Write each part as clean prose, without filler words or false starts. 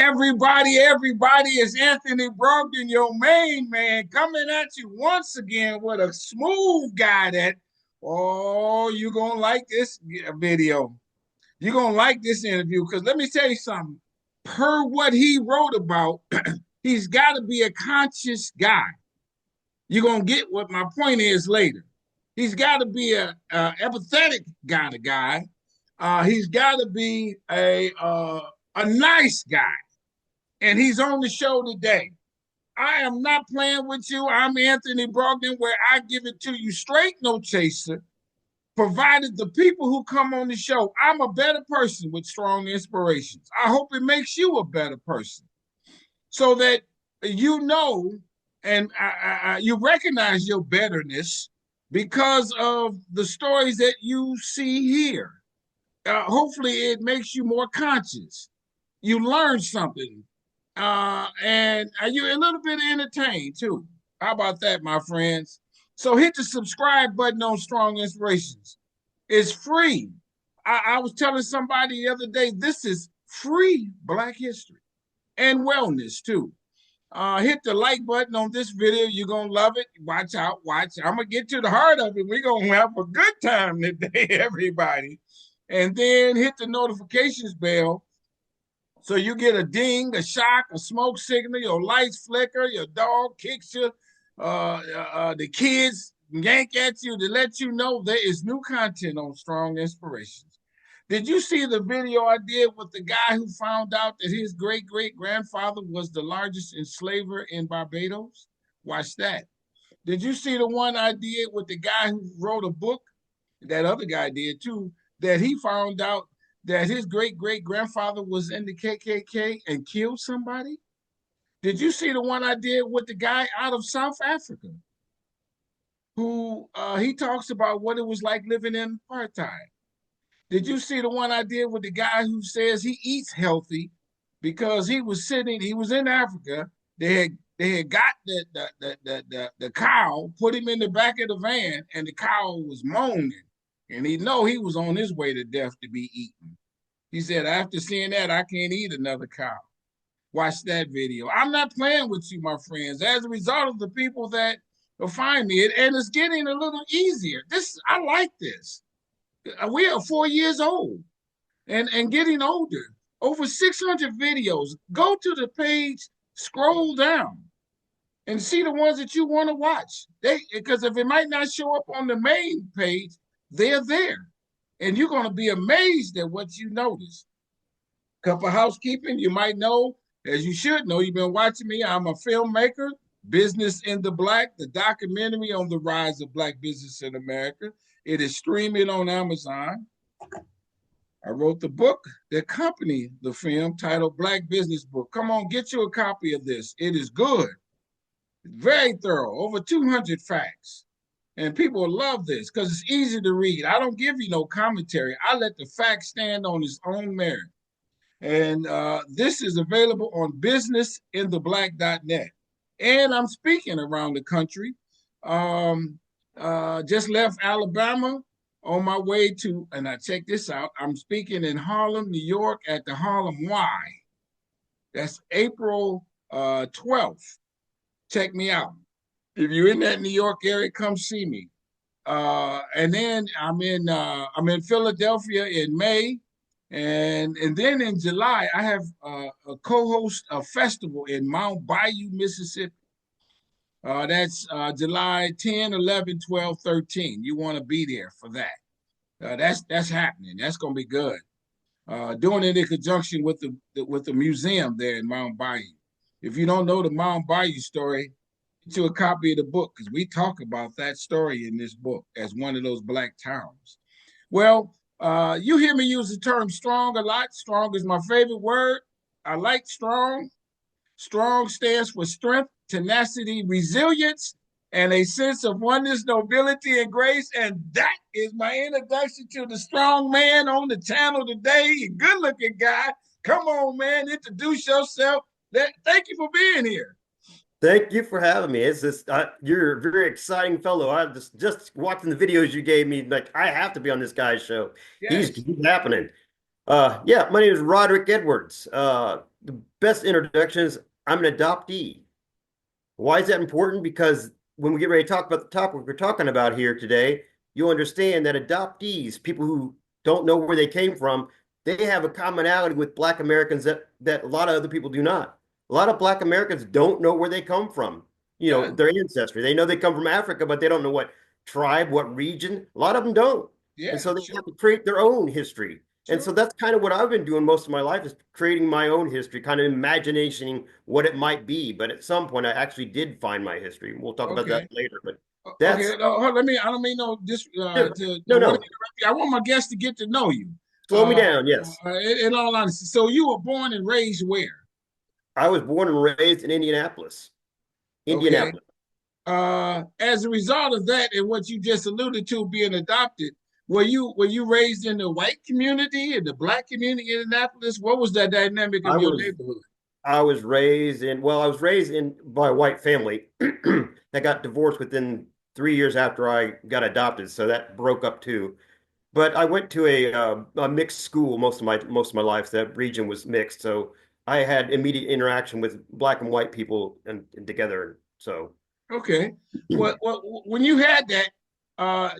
Everybody, it's Anthony Brogdon, your main man, coming at you once again with a smooth guy that, oh, you're going to like this video. You're going to like this interview because let me tell you something. Per what he wrote about, he's got to be a conscious guy. You're going to get what my point is later. He's got to be a empathetic kind of guy. He's got to be a nice guy. And he's on the show today. I am not playing with you. I'm Anthony Brogdon, where I give it to you straight, no chaser, provided the people who come on the show, I'm a better person with strong inspirations. I hope it makes you a better person so that you know and you recognize your betterness because of the stories that you see here. Hopefully, it makes you more conscious. You learn something. And you're a little bit entertained too. How about that, my friends? So hit the subscribe button on Strong Inspirations. It's free. I was telling somebody the other day, this is free Black history and wellness too. Hit the like button on this video. You're going to love it. Watch out. Watch. I'm going to get to the heart of it. We're going to have a good time today, everybody. And then hit the notifications bell so you get a ding, a shock, a smoke signal, your lights flicker, your dog kicks you, the kids yank at you to let you know there is new content on Strong Inspirations. Did you see the video I did with the guy who found out that his great-great-grandfather was the largest enslaver in Barbados? Watch that. Did you see the one I did with the guy who wrote a book? That other guy did too, that he found out that his great-great-grandfather was in the KKK and killed somebody? Did you see the one I did with the guy out of South Africa who he talks about what it was like living in apartheid? Did you see the one I did with the guy who says he eats healthy because he was in Africa. They had got the cow, put him in the back of the van, and the cow was moaning. And he was on his way to death to be eaten. He said, after seeing that, I can't eat another cow. Watch that video. I'm not playing with you, my friends. As a result of the people that will find me, and it's getting a little easier. I like this. We are 4 years old and getting older. Over 600 videos. Go to the page, scroll down, and see the ones that you want to watch. Because if it might not show up on the main page, they're there. And you're going to be amazed at what you notice. Cup of housekeeping, you might know, as you should know, you've been watching me. I'm a filmmaker, Business in the Black, the documentary on the rise of Black business in America. It is streaming on Amazon. I wrote the book that accompanied the film titled Black Business Book. Come on, get you a copy of this. It is good. Very thorough, over 200 facts. And people love this because it's easy to read. I don't give you no commentary. I let the fact stand on its own merit. And this is available on businessintheblack.net. And I'm speaking around the country. Just left Alabama on my way to, and I check this out, I'm speaking in Harlem, New York at the Harlem Y. That's April 12th. Check me out. If you're in that New York area, come see me. And then I'm in Philadelphia in May, and then in July I have a co-host a festival in Mount Bayou, Mississippi. That's July 10, 11, 12, 13. You want to be there for that. That's happening. That's going to be good. Doing it in conjunction with the museum there in Mount Bayou. If you don't know the Mount Bayou story, get you a copy of the book because we talk about that story in this book as one of those Black towns. Well, you hear me use the term strong a lot. Strong is my favorite word. I like strong. Strong stands for strength, tenacity, resilience, and a sense of oneness, nobility, and grace. And that is my introduction to the strong man on the channel today. A good-looking guy. Come on, man. Introduce yourself. Thank you for being here. Thank you for having me. It's just you're a very exciting fellow. I just watching the videos you gave me, like I have to be on this guy's show. Yes. He's happening. Yeah, my name is Roderick Edwards. The best introduction is I'm an adoptee. Why is that important? Because when we get ready to talk about the topic we're talking about here today, you'll understand that adoptees, people who don't know where they came from, they have a commonality with Black Americans that a lot of other people do not. A lot of Black Americans don't know where they come from, Yeah, their ancestry. They know they come from Africa, but they don't know what tribe, what region. A lot of them don't. And yeah, so they have sure, to create their own history. And so sure. that's kind of what I've been doing most of my life is creating my own history, kind of imagining what it might be. But at some point, I actually did find my history. We'll talk about that Okay. later. But Okay, that's let me. I don't mean no this to no, want to no. interrupt you. I want my guests to get to know you. Slow me down. Yes, In all honesty, so you were born and raised where? I was born and raised in Indianapolis. Okay. Indianapolis. As a result of that, and what you just alluded to being adopted, were you raised in the white community, in the black community in Indianapolis? What was that dynamic of I your was neighborhood? I was raised in well, I was raised in by a white family that got divorced within 3 years after I got adopted. So that broke up too. But I went to a mixed school most of my life. That region was mixed, so I had immediate interaction with black and white people and together. So, Okay. When you had that,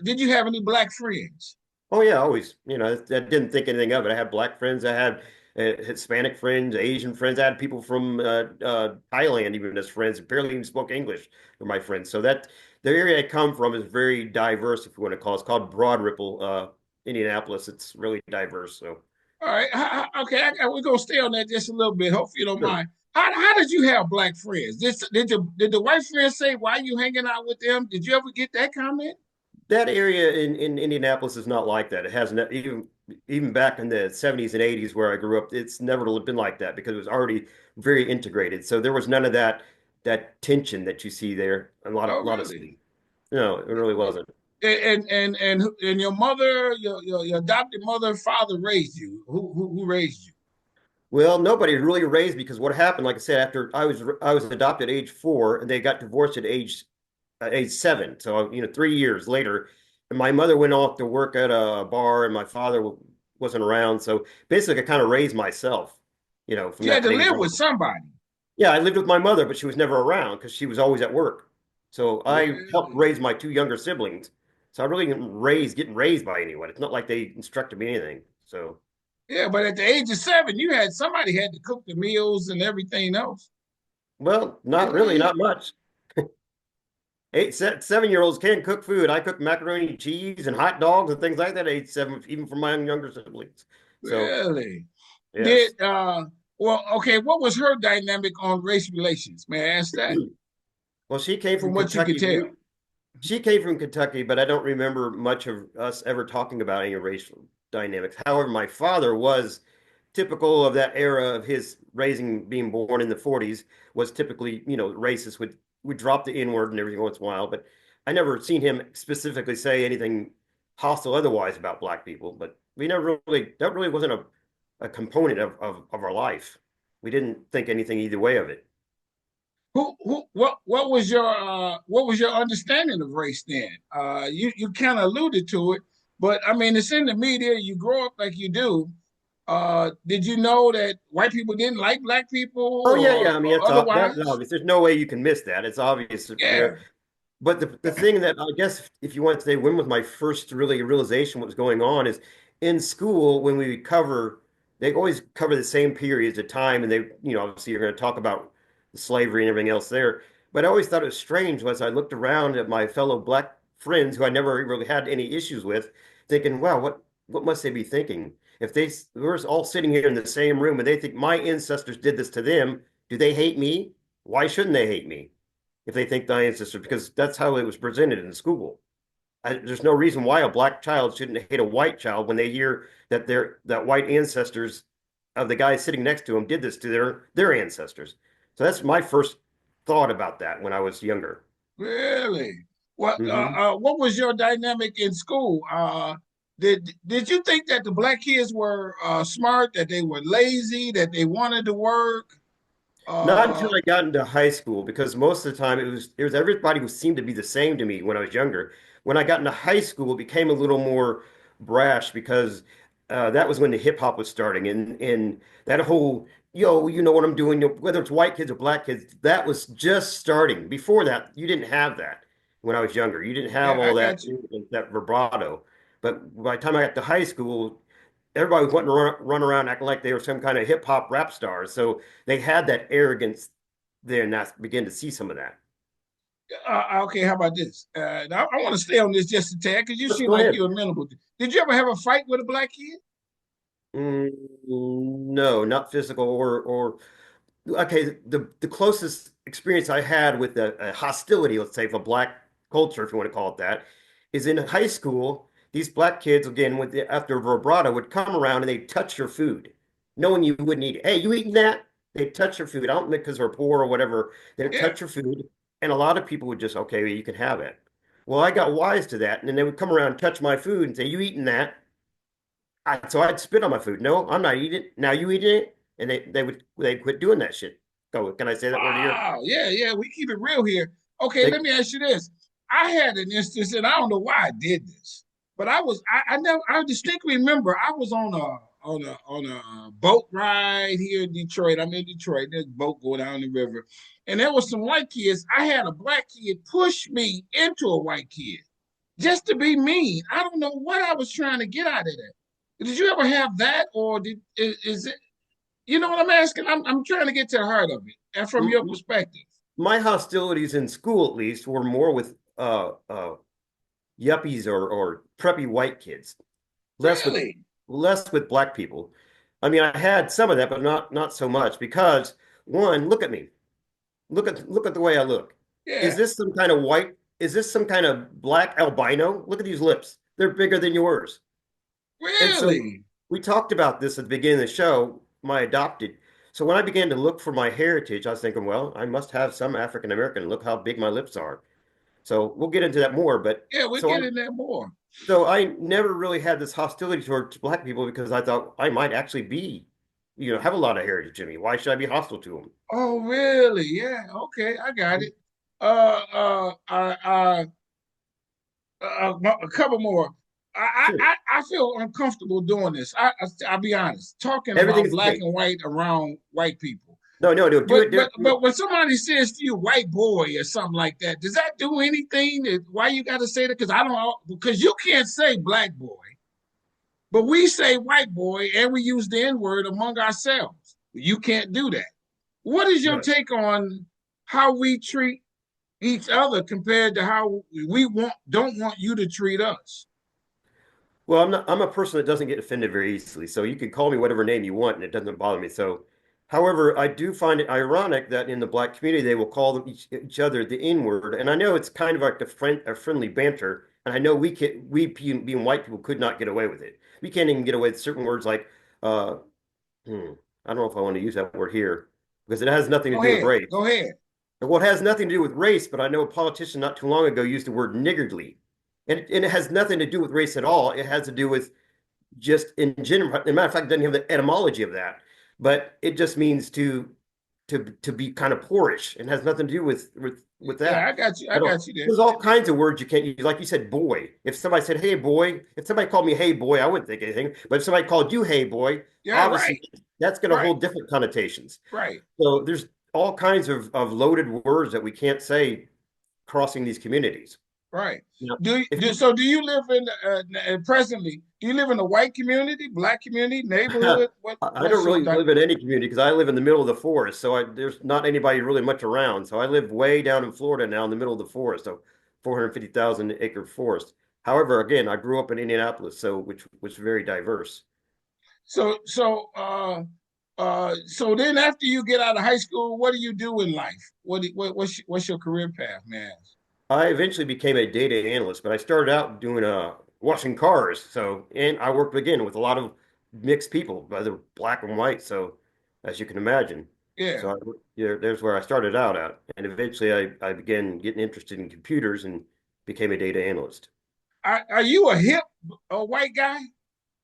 did you have any black friends? oh yeah, always. I didn't think anything of it. I had black friends. I had Hispanic friends, Asian friends. I had people from Thailand even as friends. Barely even spoke English. Were my friends. So that the area I come from is very diverse, if you want to call it. It's called Broad Ripple, Indianapolis. It's really diverse. So. All right. Okay. We're gonna stay on that just a little bit. Hopefully, you don't Sure. mind. How did you have black friends? Did the white friends say why you hanging out with them? Did you ever get that comment? That area in Indianapolis is not like that. It hasn't even back in the 70s and 80s where I grew up, it's never been like that because it was already very integrated. So there was none of that tension that you see there. A lot Oh, of really? cities. No, it really wasn't. And your mother, your adopted mother and father raised you. Who raised you? Well, nobody really raised because what happened, like I said, after I was adopted at age 4 and they got divorced at age 7. So, 3 years later, and my mother went off to work at a bar and my father wasn't around. So basically, I kind of raised myself, from You had that to age live on. with somebody. Yeah, I lived with my mother, but she was never around because she was always at work. So I helped Really? raise my two younger siblings. So I really didn't getting raised by anyone. It's not like they instructed me anything. So, Yeah, but at the age of 7, you had somebody had to cook the meals and everything else. well, not really, Yeah. not much. 7-year-olds can cook food. I cook macaroni and cheese and hot dogs and things like that at age 7, even for my younger siblings. So, Really? yes. Did well, okay, what was her dynamic on race relations? May I ask that? Well, she came From from what you could Kentucky. tell. She came from Kentucky, but I don't remember much of us ever talking about any racial dynamics. However, my father was typical of that era of his raising, being born in the 40s, was typically, racist, would drop the N word and everything once in a while. But I never seen him specifically say anything hostile otherwise about black people. But we never really, that really wasn't a component of our life. We didn't think anything either way of it. What was your understanding of race then? You kind of alluded to it, but I mean it's in the media. You grow up like you do. Did you know that white people didn't like black people Oh yeah, yeah. I mean, or that's otherwise? obvious. There's no way you can miss that. It's obvious. Yeah. But the thing that I guess if you want to say when was my first really realization what was going on is in school when we cover they always cover the same periods of time and they obviously you're going to talk about slavery and everything else there. But I always thought it was strange was I looked around at my fellow black friends who I never really had any issues with, thinking, wow, what must they be thinking? If we're all sitting here in the same room and they think my ancestors did this to them, do they hate me? Why shouldn't they hate me? If they think the ancestor, because that's how it was presented in school. There's no reason why a black child shouldn't hate a white child when they hear that white ancestors of the guy sitting next to him did this to their ancestors. So that's my first thought about that when I was younger. Really? Hmm. What was your dynamic in school? Did you think that the black kids were smart, that they were lazy, that they wanted to work? Not Uh, until I got into high school, because most of the time it was everybody who seemed to be the same to me when I was younger. When I got into high school, it became a little more brash because that was when the hip hop was starting, and that whole yo, you know what I'm doing, whether it's white kids or black kids, that was just starting. Before that, you didn't have that when I was younger. You didn't have Yeah, I all got you. that vibrato. But by the time I got to high school, everybody was wanting to run around acting like they were some kind of hip hop rap star. So they had that arrogance there, and I began to see some of that. Okay, how about this? Now, I want to stay on this just a tad because you Let's seem go like ahead. you're amenable. Did you ever have a fight with a black kid? Mm, no, not physical or okay, the closest experience I had with a hostility, let's say, for black culture, if you want to call it that, is in high school. These black kids, again, after vibrato, would come around and they'd touch your food, knowing you wouldn't eat it. Hey, you eating that? They'd touch your food. I don't think because they're poor or whatever. They'd Yeah. touch your food, and a lot of people would just, okay, well, you can have it. Well, I got wise to that, and then they would come around and touch my food and say, "You eating that?" So I'd spit on my food. No, I'm not eating it. Now you eating it? And they'd quit doing that shit. Go, can I say that word here? Wow. Yeah, yeah. We keep it real here. Okay, let They me ask you this. I had an instance, and I don't know why I did this, but I never, I distinctly remember I was on a boat ride here in Detroit. I'm in Detroit. There's a boat going down the river, and there was some white kids. I had a black kid push me into a white kid just to be mean. I don't know what I was trying to get out of that. Did you ever have that, or is it? You know what I'm asking? I'm trying to get to the heart of it, and from your perspective. my hostilities in school, at least, were more with yuppies or preppy white kids, less with Really? less with black people. I mean, I had some of that, but not so much because one, look at me, look at the way I look. Is Yeah. this some kind of white? Is this some kind of black albino? Look at these lips; they're bigger than yours. And so Really? we talked about this at the beginning of the show, my adopted. So when I began to look for my heritage, I was thinking, well, I must have some African American. Look how big my lips are. So we'll get into that more. But Yeah, we'll so I get in there more. so I never really had this hostility towards black people because I thought I might actually be, have a lot of heritage in me. Why should I be hostile to them? Oh, really? Yeah. Okay, I got it. A couple more. Sure. I feel uncomfortable doing this. I'll be honest, talking Everything about is black okay. and white around white people. No, do But it, do but it, do it. but when somebody says to you "white boy" or something like that, does that do anything? Why you got to say that? Because I don't. Because you can't say "black boy," but we say "white boy" and we use the N word among ourselves. You can't do that. What is your Right. take on how we treat each other compared to how we don't want you to treat us? Well, I'm a person that doesn't get offended very easily. So you can call me whatever name you want and it doesn't bother me. So, however, I do find it ironic that in the black community they will call each other the N word. And I know it's kind of like a friendly banter. And I know we being white people could not get away with it. We can't even get away with certain words like uh hmm, I don't know if I want to use that word here because it has nothing to Go do with ahead. race. Go ahead. Well, it has nothing to do with race, but I know a politician not too long ago used the word niggardly. And it has nothing to do with race at all. It has to do with just in general. As a matter of fact, it doesn't have the etymology of that, but it just means to be kind of poorish and has nothing to do with Yeah, that I got you. I at all. got you there. There's all kinds of words you can't use. Like you said, boy. If somebody said, hey, boy, if somebody called me, hey, boy, I wouldn't think anything. But if somebody called you, hey, boy, Yeah, obviously right. that's going to Right. hold different connotations. Right. So there's all kinds of loaded words that we can't say crossing these communities. Right. You know, Do if do so? Do you live in presently? Do you live in a white community, black community, neighborhood? I What's don't your really live in any community because I live in the middle of the forest, so there's not anybody really much around. So I live way down in Florida now, in the middle of the forest, so 450,000 acre forest. However, again, I grew up in Indianapolis, so which was very diverse. So then after you get out of high school, what do you do in life? What's your career path, man? I eventually became a data analyst, but I started out doing washing cars. So, and I worked again with a lot of mixed people, whether black and white. So, as you can imagine, Yeah. so there's where I started out at, and eventually I began getting interested in computers and became a data analyst. Are you a hip white guy?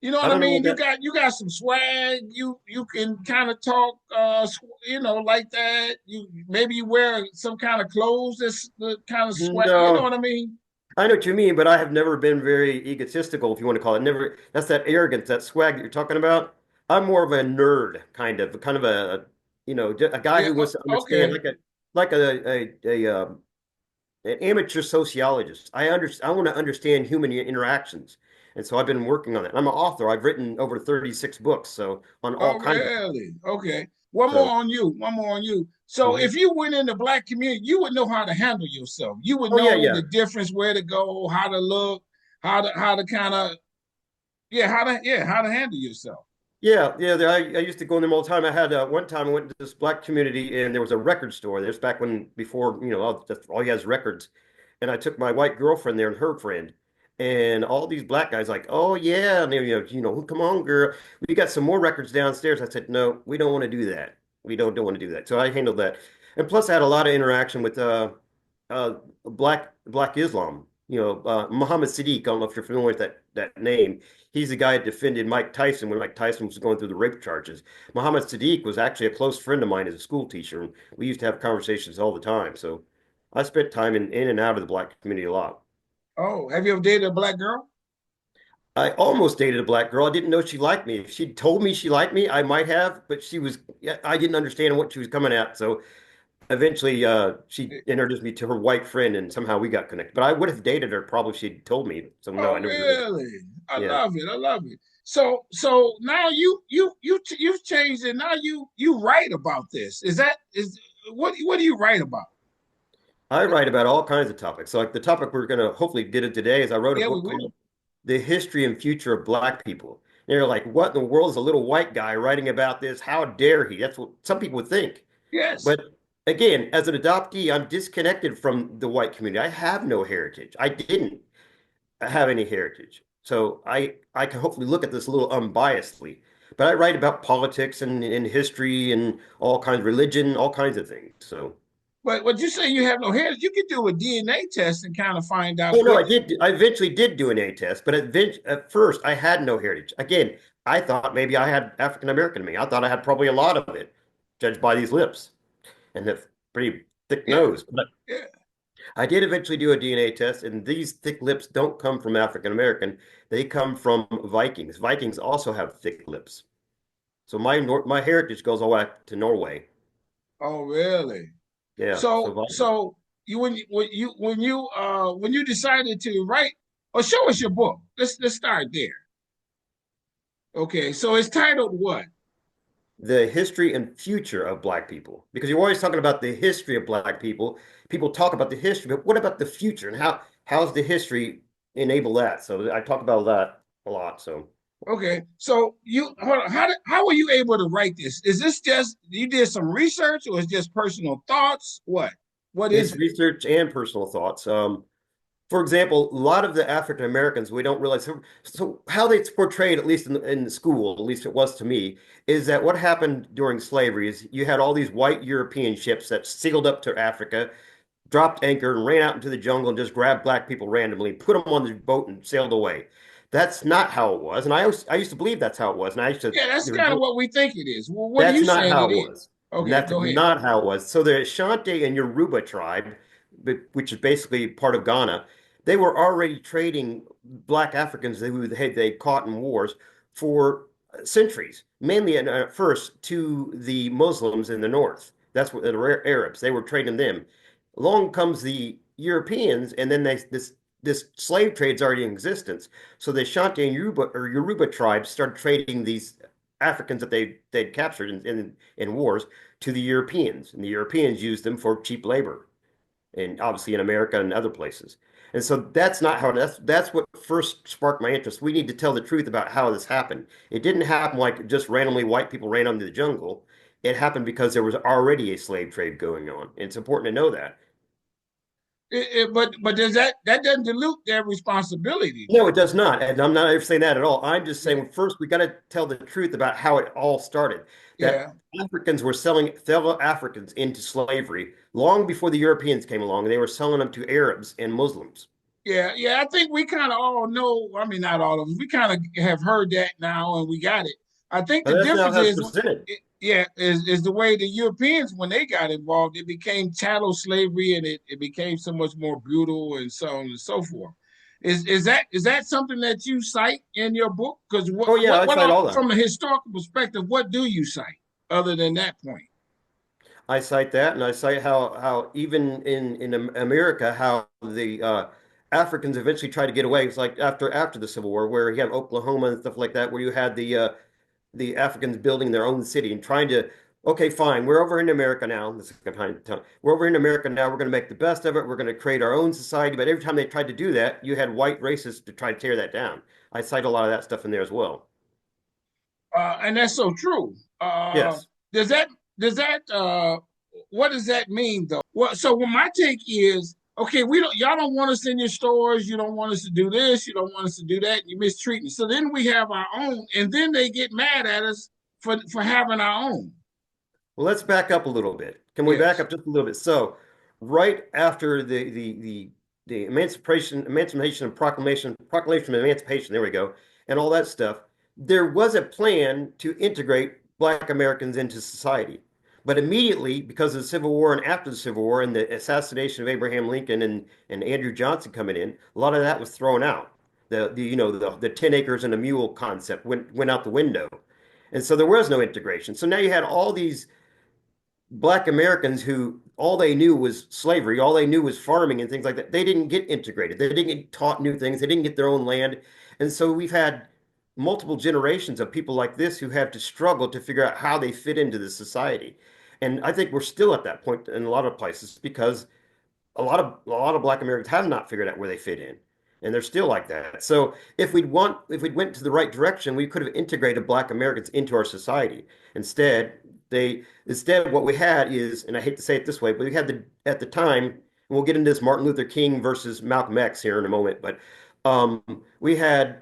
You know I what I don't know what mean? that. You got some swag. You can kind of talk like that. You maybe you wear some kind of clothes that's the kind of swag. You know what No, I mean? I know what you mean, but I have never been very egotistical, if you want to call it. Never. That's that arrogance, that swag that you're talking about. I'm more of a nerd, kind of a, a guy Yeah. who wants to understand, Okay. like an amateur sociologist. I want to understand human interactions, and so I've been working on that. I'm an author. I've written over 36 books, so on all Oh, kinds of really? Okay. One more so. on you. One more on you. So, Mhm. if you went in the black community, you would know how to handle yourself. You would Oh yeah, know yeah. the difference, where to go, how to look, how to kind of how to handle yourself. Yeah, yeah. I used to go in them all the time. I had one time I went to this black community and there was a record store. There's back when before all he has records, and I took my white girlfriend there and her friend, and all these black guys like, oh yeah, and they, come on, girl, we got some more records downstairs. I said, no, we don't want to do that. We don't want to do that. So I handled that, and plus I had a lot of interaction with Black Islam. Muhammad Sadiq. I don't know if you're familiar with that name. He's the guy that defended Mike Tyson when Mike Tyson was going through the rape charges. Muhammad Sadiq was actually a close friend of mine as a school teacher, and we used to have conversations all the time. So I spent time in and out of the black community a lot. Oh, have you ever dated a black girl? I almost dated a black girl. I didn't know she liked me. If she'd told me she liked me, I might have, but yeah, I didn't understand what she was coming at. So eventually, she introduced me to her white friend, and somehow we got connected. But I would have dated her probably if she'd told me. So no, I Oh, never did. really? I Yeah. love it. I love it. So now you've changed it. Now you write about this. Is what do you write about? I write about all kinds of topics. So like the topic we're going to hopefully get into today is I wrote a Yeah, we book will. called The History and Future of Black People. And they're like, what in the world is a little white guy writing about this? How dare he? That's what some people would think. Yes. But again, as an adoptee, I'm disconnected from the white community. I have no heritage. I didn't have any heritage. So I can hopefully look at this a little unbiasedly. But I write about politics and history and all kinds of religion, all kinds of things. So But what you say you have no hairs, you could do a DNA test and kind of find out oh no, I quickly. did. I eventually did do an A test, but at first I had no heritage. Again, I thought maybe I had African American in me. I thought I had probably a lot of it, judged by these lips and the pretty thick Yeah, nose. But yeah. I did eventually do a DNA test, and these thick lips don't come from African American. They come from Vikings. Vikings also have thick lips. So my heritage goes all the way back to Norway. Oh, really? Yeah, so Vikings. So you when you decided to write, or show us your book. Let's start there. Okay, so it's titled what? The history and future of Black people. Because you're always talking about the history of Black people. People talk about the history, but what about the future and how's the history enable that? So I talk about that a lot. So Okay, so you hold on, how were you able to write this? Is this just you did some research, or is just personal thoughts? What is it's it? research and personal thoughts. For example, a lot of the African Americans, we don't realize. So how it's portrayed, at least in the school, at least it was to me, is that what happened during slavery is you had all these white European ships that sailed up to Africa, dropped anchor and ran out into the jungle and just grabbed black people randomly, put them on the boat and sailed away. That's not how it was. And I used to believe that's how it was. And I used to, Yeah, that's kind of what we think it is. Well, what are that's you not saying how it it is? was. And Okay, that's go ahead. not how it was. So the Ashanti and Yoruba tribe, which is basically part of Ghana, they were already trading black Africans they caught in wars for centuries, mainly at first to the Muslims in the north. That's what the Arabs, they were trading them. Along comes the Europeans, and then this slave trade's already in existence. So the Ashanti and Yoruba tribes started trading these Africans that they'd captured in wars to the Europeans, and the Europeans used them for cheap labor, and obviously in America and other places. And so that's not how that's what first sparked my interest. We need to tell the truth about how this happened. It didn't happen like just randomly white people ran into the jungle. It happened because there was already a slave trade going on. And it's important to know that. But does that doesn't dilute their responsibility No, it does not. And I'm not ever saying that at all. I'm just though? Yeah, saying first we got to tell the truth about how it all started. That yeah, Africans were selling fellow Africans into slavery long before the Europeans came along, and they were selling them to Arabs and Muslims. yeah. I think we kind of all know. I mean, not all of us. We kind of have heard that now, and we got it. I think But the that's not difference how it's is, presented. yeah, is the way the Europeans, when they got involved, it became chattel slavery, and it became so much more brutal and so on and so forth. Is that something that you cite in your book? Because Oh yeah, I cite all that. from a historical perspective, what do you cite other than that point? I cite that, and I cite how even in America, how the Africans eventually tried to get away. It's like after the Civil War, where you have Oklahoma and stuff like that, where you had the Africans building their own city and trying to, okay, fine, we're over in America now. This is kind of time. We're over in America now. We're going to make the best of it. We're going to create our own society. But every time they tried to do that, you had white racists to try to tear that down. I cite a lot of that stuff in there as well. And that's so true. Yes. Does that does that what does that mean though? Well, so what my take is, okay, we don't y'all don't want us in your stores, you don't want us to do this, you don't want us to do that, you mistreat us. So then we have our own, and then they get mad at us for having our own. Well, let's back up a little bit. Can we back Yes. up just a little bit? So, right after the Emancipation and Proclamation of Emancipation, there we go, and all that stuff, there was a plan to integrate Black Americans into society. But immediately, because of the Civil War and after the Civil War and the assassination of Abraham Lincoln and Andrew Johnson coming in, a lot of that was thrown out. The 10 acres and a mule concept went out the window. And so there was no integration. So now you had all these Black Americans who all they knew was slavery, all they knew was farming and things like that. They didn't get integrated. They didn't get taught new things. They didn't get their own land. And so we've had multiple generations of people like this who have to struggle to figure out how they fit into the society. And I think we're still at that point in a lot of places because a lot of Black Americans have not figured out where they fit in, and they're still like that. So if we'd went to the right direction, we could have integrated Black Americans into our society. Instead what we had is, and I hate to say it this way, but we had the at the time, and we'll get into this Martin Luther King versus Malcolm X here in a moment, but um, we had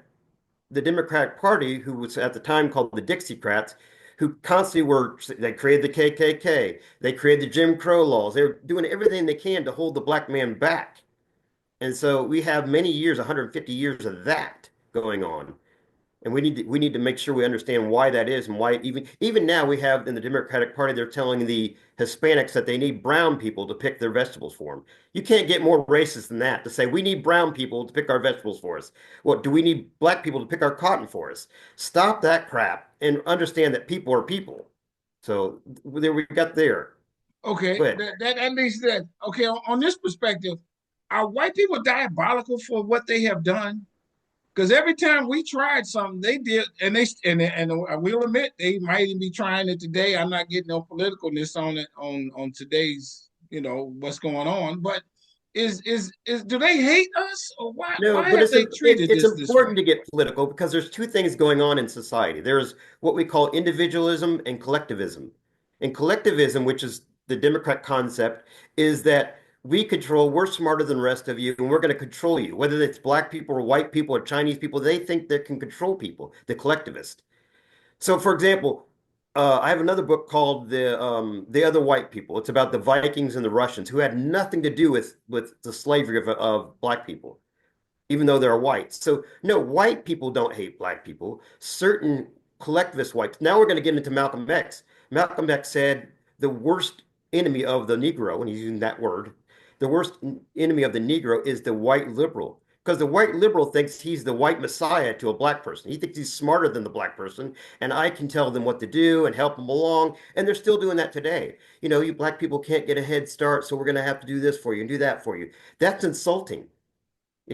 the Democratic Party, who was at the time called the Dixiecrats, who constantly they created the KKK, they created the Jim Crow laws, they were doing everything they can to hold the black man back. And so we have many years, 150 years of that going on. And we need to make sure we understand why that is and why even now we have in the Democratic Party they're telling the Hispanics that they need brown people to pick their vegetables for them. You can't get more racist than that to say we need brown people to pick our vegetables for us. What do we need black people to pick our cotton for us? Stop that crap and understand that people are people. So there we got there. Okay, Go ahead. that leads to that. Okay, on this perspective, are white people diabolical for what they have done? Because every time we tried something, they did, and we'll admit they might even be trying it today. I'm not getting no politicalness on it on today's, what's going on. But is do they hate us, or why No, why but have it's they treated it's this way? important to get political because there's two things going on in society. There's what we call individualism and collectivism. And collectivism, which is the Democrat concept, is that we're smarter than the rest of you, and we're going to control you. Whether it's black people or white people or Chinese people, they think they can control people, the collectivist. So, for example, I have another book called the Other White People. It's about the Vikings and the Russians who had nothing to do with the slavery of black people even though they're white. So no, white people don't hate black people. Certain collectivist whites. Now we're going to get into Malcolm X. Malcolm X said the worst enemy of the Negro, and he's using that word, the worst enemy of the Negro is the white liberal. Because the white liberal thinks he's the white messiah to a black person. He thinks he's smarter than the black person, and I can tell them what to do and help them along. And they're still doing that today. You black people can't get a head start, so we're going to have to do this for you and do that for you. That's insulting.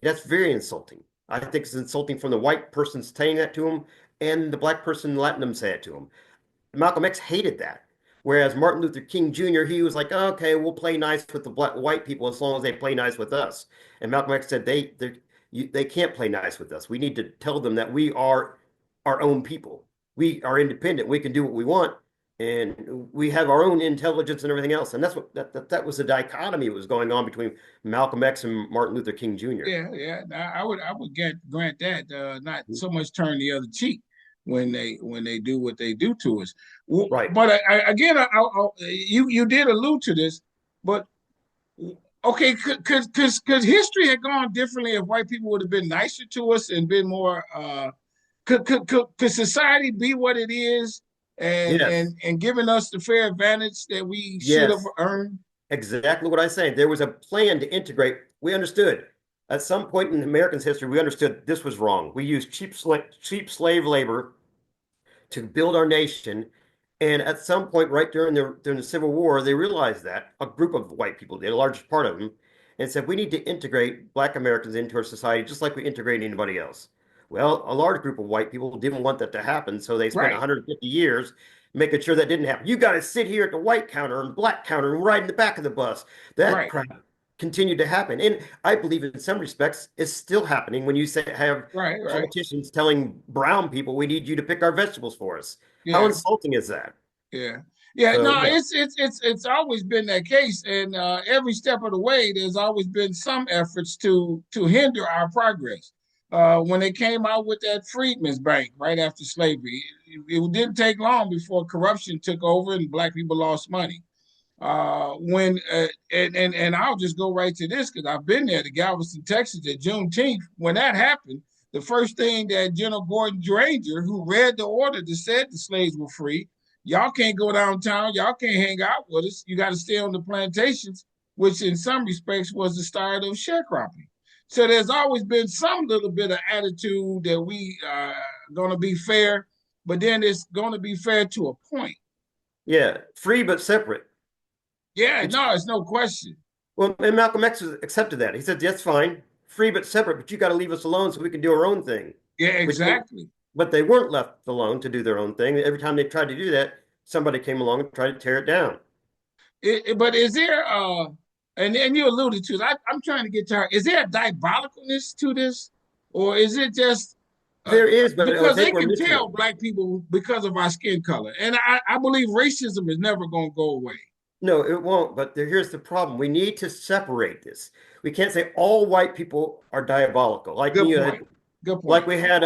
That's very insulting. I think it's insulting from the white person saying that to him and the black person letting them say it to him. Malcolm X hated that. Whereas Martin Luther King Jr., he was like, okay, we'll play nice with the white people as long as they play nice with us. And Malcolm X said they can't play nice with us. We need to tell them that we are our own people. We are independent. We can do what we want, and we have our own intelligence and everything else. And that's what that was the dichotomy that was going on between Malcolm X and Martin Luther King Jr. Yeah, yeah. I would grant that, not so much turn the other cheek when they do what they do to us. Right. But again, you did allude to this, but okay, could history have gone differently if white people would have been nicer to us and been more Could society be what it is and Yes, giving us the fair advantage that we should have yes, earned? exactly what I say. There was a plan to integrate. We understood. At some point in Americans' history, we understood this was wrong. We used cheap slave labor to build our nation. And at some point, right during the Civil War, they realized that a group of white people did, a large part of them, and said we need to integrate Black Americans into our society just like we integrate anybody else. Well, a large group of white people didn't want that to happen, so they spent Right, 150 years making sure that didn't happen. You got to sit here at the white counter and black counter and ride in the back of the bus. That right, crap continued to happen. And I believe in some respects it's still happening when you say have right. politicians telling brown people we need you to pick our vegetables for us. How Yeah, insulting is that? yeah, yeah. So No, yeah, it's always been that case, and every step of the way, there's always been some efforts to hinder our progress. When they came out with that Freedmen's Bank right after slavery, it didn't take long before corruption took over and black people lost money. When and I'll just go right to this because I've been there to Galveston, Texas at Juneteenth. When that happened, the first thing that General Gordon Granger, who read the order that said the slaves were free, y'all can't go downtown, y'all can't hang out with us. You got to stay on the plantations, which in some respects was the start of sharecropping. So there's always been some little bit of attitude that we going to be fair, but then it's going to be fair to a point. yeah, free but separate. Yeah, But no, it's no question. well, and Malcolm X accepted that. He said that's fine, free but separate, but you got to leave us alone so we can do our own thing. Yeah, We can't, exactly. but they weren't left alone to do their own thing. Every time they tried to do that, somebody came along and tried to tear it down. But is there and you alluded to it, I'm trying to get to her. Is there a diabolicalness to this, or is it just uh, There is, but I because they think we're can missing tell it. black people because of our skin color, and I believe racism is never going to go away. No, it won't. But here's the problem. We need to separate this. We can't say all white people are diabolical. Good point. Good Like point. we had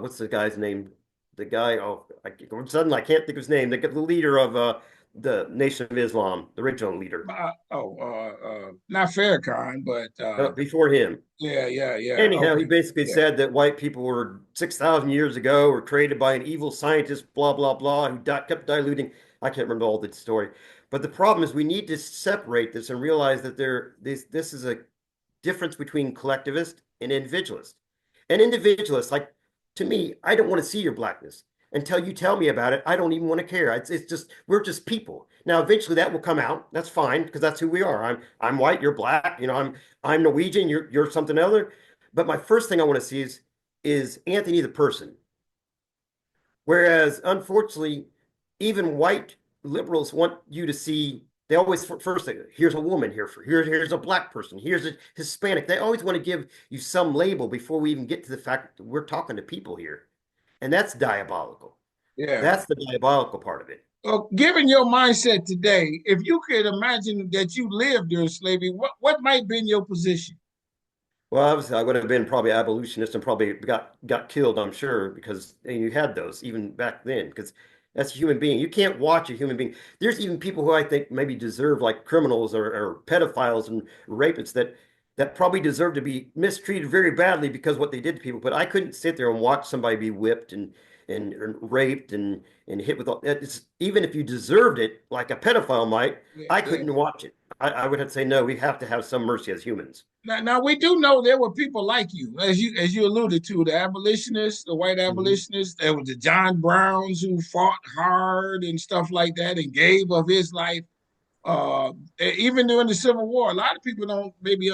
what's the guy's name? The guy. Oh, suddenly I can't think of his name. The leader of the Nation of Islam, the original leader. Not Farrakhan, but Before him. yeah. Anyhow, he Okay, basically yeah, said that white people were 6,000 years ago were created by an evil scientist, blah, blah, blah, who kept diluting. I can't remember all the story. But the problem is we need to separate this and realize that this is a difference between collectivist and individualist. An individualist, like to me, I don't want to see your blackness. Until you tell me about it, I don't even want to care. It's just we're just people. Now, eventually that will come out. That's fine because that's who we are. I'm white, you're black, I'm Norwegian, you're something other. But my first thing I want to see is Anthony the person. Whereas, unfortunately, even white liberals want you to see. They always first say, "Here's a woman here here's a black person. Here's a Hispanic." They always want to give you some label before we even get to the fact that we're talking to people here, and that's diabolical. yeah. That's the diabolical part of it. Well, given your mindset today, if you could imagine that you lived during slavery, what might have been your position? Well, obviously, I would have been probably abolitionist and probably got killed, I'm sure, because you had those even back then, because that's a human being. You can't watch a human being. There's even people who I think maybe deserve like criminals or pedophiles and rapists that probably deserve to be mistreated very badly because what they did to people. But I couldn't sit there and watch somebody be whipped and raped and hit with all it's even if you deserved it, like a pedophile might, Yeah, I yeah. couldn't watch it. I would have to say no, we have to have some mercy as humans. Now we do know there were people like you, as you alluded to, the abolitionists, the white Mhm. abolitionists. There was the John Browns who fought hard and stuff like that and gave of his life. Uh, Even during the Civil War, a lot of people don't maybe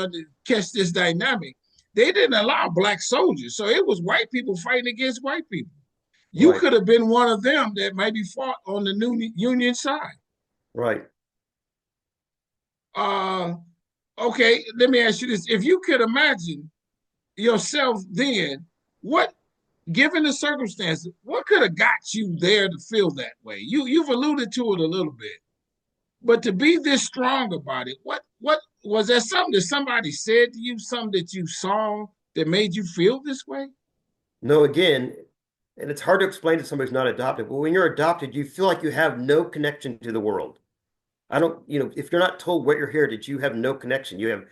catch this dynamic. They didn't allow black soldiers, so it was white people fighting against white people. You Right. could have been one of them that maybe fought on the new Union side. Right. Uh, okay, let me ask you this: if you could imagine yourself then, what, given the circumstances, what could have got you there to feel that way? You've alluded to it a little bit, but to be this strong about it, what was there something that somebody said to you, something that you saw that made you feel this way? No, again, and it's hard to explain to somebody who's not adopted, but when you're adopted, you feel like you have no connection to the world. I don't, if you're not told what your heritage, you have no connection. You have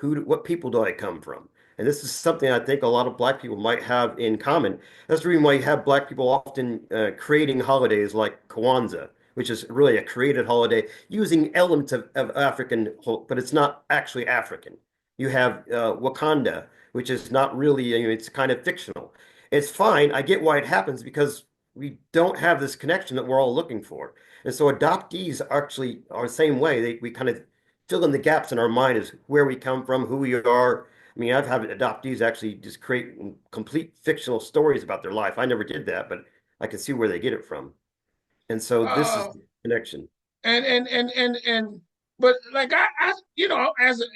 what people do I come from? And this is something I think a lot of Black people might have in common. That's the reason why you have Black people often creating holidays like Kwanzaa, which is really a created holiday using elements of African, but it's not actually African. You have Wakanda, which is not really, it's kind of fictional. It's fine. I get why it happens because we don't have this connection that we're all looking for. And so adoptees actually are the same way. We kind of fill in the gaps in our mind as where we come from, who we are. I mean, I've had adoptees actually just create complete fictional stories about their life. I never did that, but I can see where they get it from. And so this is Uh, the connection. and but like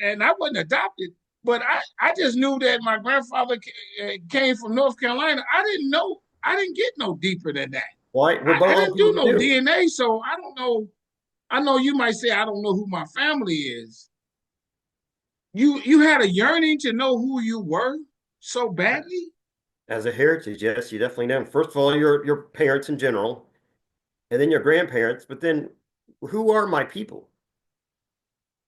and I wasn't adopted, but I just knew that my grandfather came from North Carolina. I didn't get no deeper than that. Why? Well, but a I lot of didn't do people no do. DNA, so I don't know. I know you might say I don't know who my family is. You had a yearning to know who you were so badly? As a heritage, yes, you definitely know. First of all, your parents in general, and then your grandparents, but then who are my people?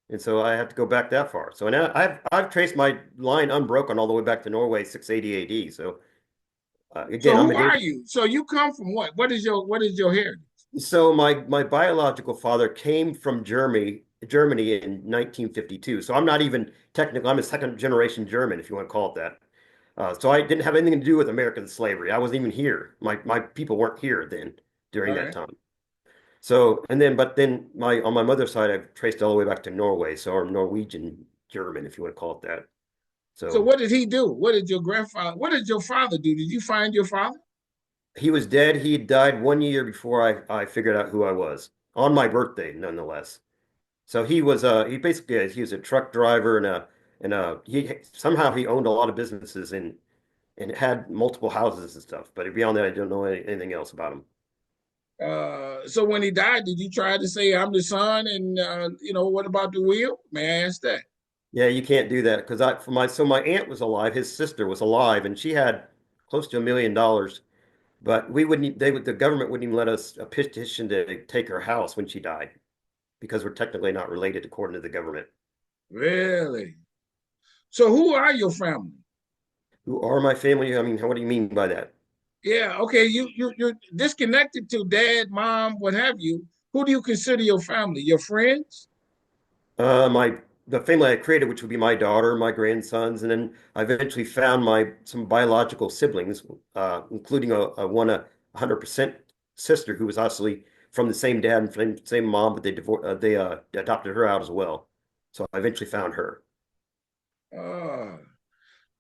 And so I have to go back that far. So now I've traced my line unbroken all the way back to Norway 680 AD. So So again, I'm who a are data. you? So you come from what? What is your heritage? So my biological father came from Germany in 1952. So I'm not even technically, I'm a second generation German, if you want to call it that. So I didn't have anything to do with American slavery. I wasn't even here. My people weren't here then during All that right. time. So and then but then my on my mother's side I've traced all the way back to Norway, so I'm Norwegian German, if you want to call it that. So So what did he do? What did your father do? Did you find your father? he was dead. He died 1 year before I figured out who I was on my birthday, nonetheless. So he basically he was a truck driver and he somehow he owned a lot of businesses and had multiple houses and stuff. But beyond that, I don't know anything else about him. So when he died, did you try to say I'm the son? And what about the will? May I ask that? Yeah, you can't do that because I for my so my aunt was alive, his sister was alive, and she had close to $1 million. But we wouldn't the government wouldn't even let us a petition to take her house when she died because we're technically not related according to the government. Really? So who are your family? Who are my family? I mean, what do you mean by that? Yeah, okay. You're disconnected to dad, mom, what have you. Who do you consider your family? Your friends? My the family I created, which would be my daughter, my grandsons, and then I eventually found my some biological siblings, including a 100% sister who was actually from the same dad and from the same mom, but they adopted her out as well. So I eventually found her. Uh,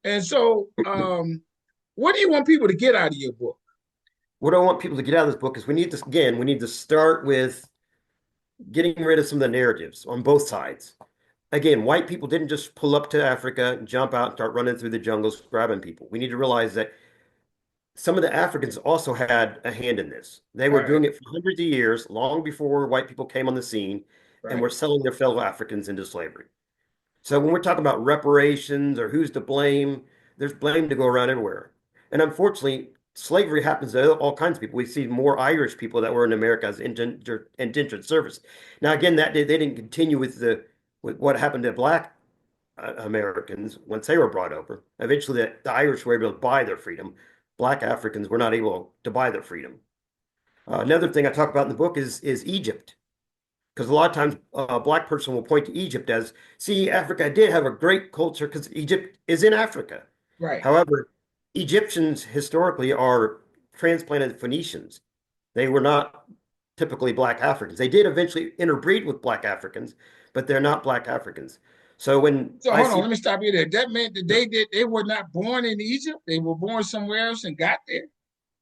and so what do you want people to get out of your book? What I want people to get out of this book is we need to start with getting rid of some of the narratives on both sides. Again, white people didn't just pull up to Africa, jump out, and start running through the jungles, grabbing people. We need to realize that some of the Africans also had a hand in this. They All were right, doing it for hundreds of years, long before white people came on the scene, and right. were selling their fellow Africans into slavery. So when we're talking about reparations or who's to blame, there's blame to go around everywhere. And unfortunately, slavery happens to all kinds of people. We see more Irish people that were in America as indentured service. Now, again, they didn't continue with what happened to black Americans once they were brought over. Eventually, the Irish were able to buy their freedom. Black Africans were not able to buy their freedom. Another thing I talk about in the book is Egypt, because a lot of times a black person will point to Egypt as, see, Africa did have a great culture because Egypt is in Africa. Right. However, Egyptians historically are transplanted Phoenicians. They were not typically black Africans. They did eventually interbreed with black Africans, but they're not black Africans. So when So I hold on, see, let me stop you there. That meant that they were not born in Egypt. They were born somewhere else and got there.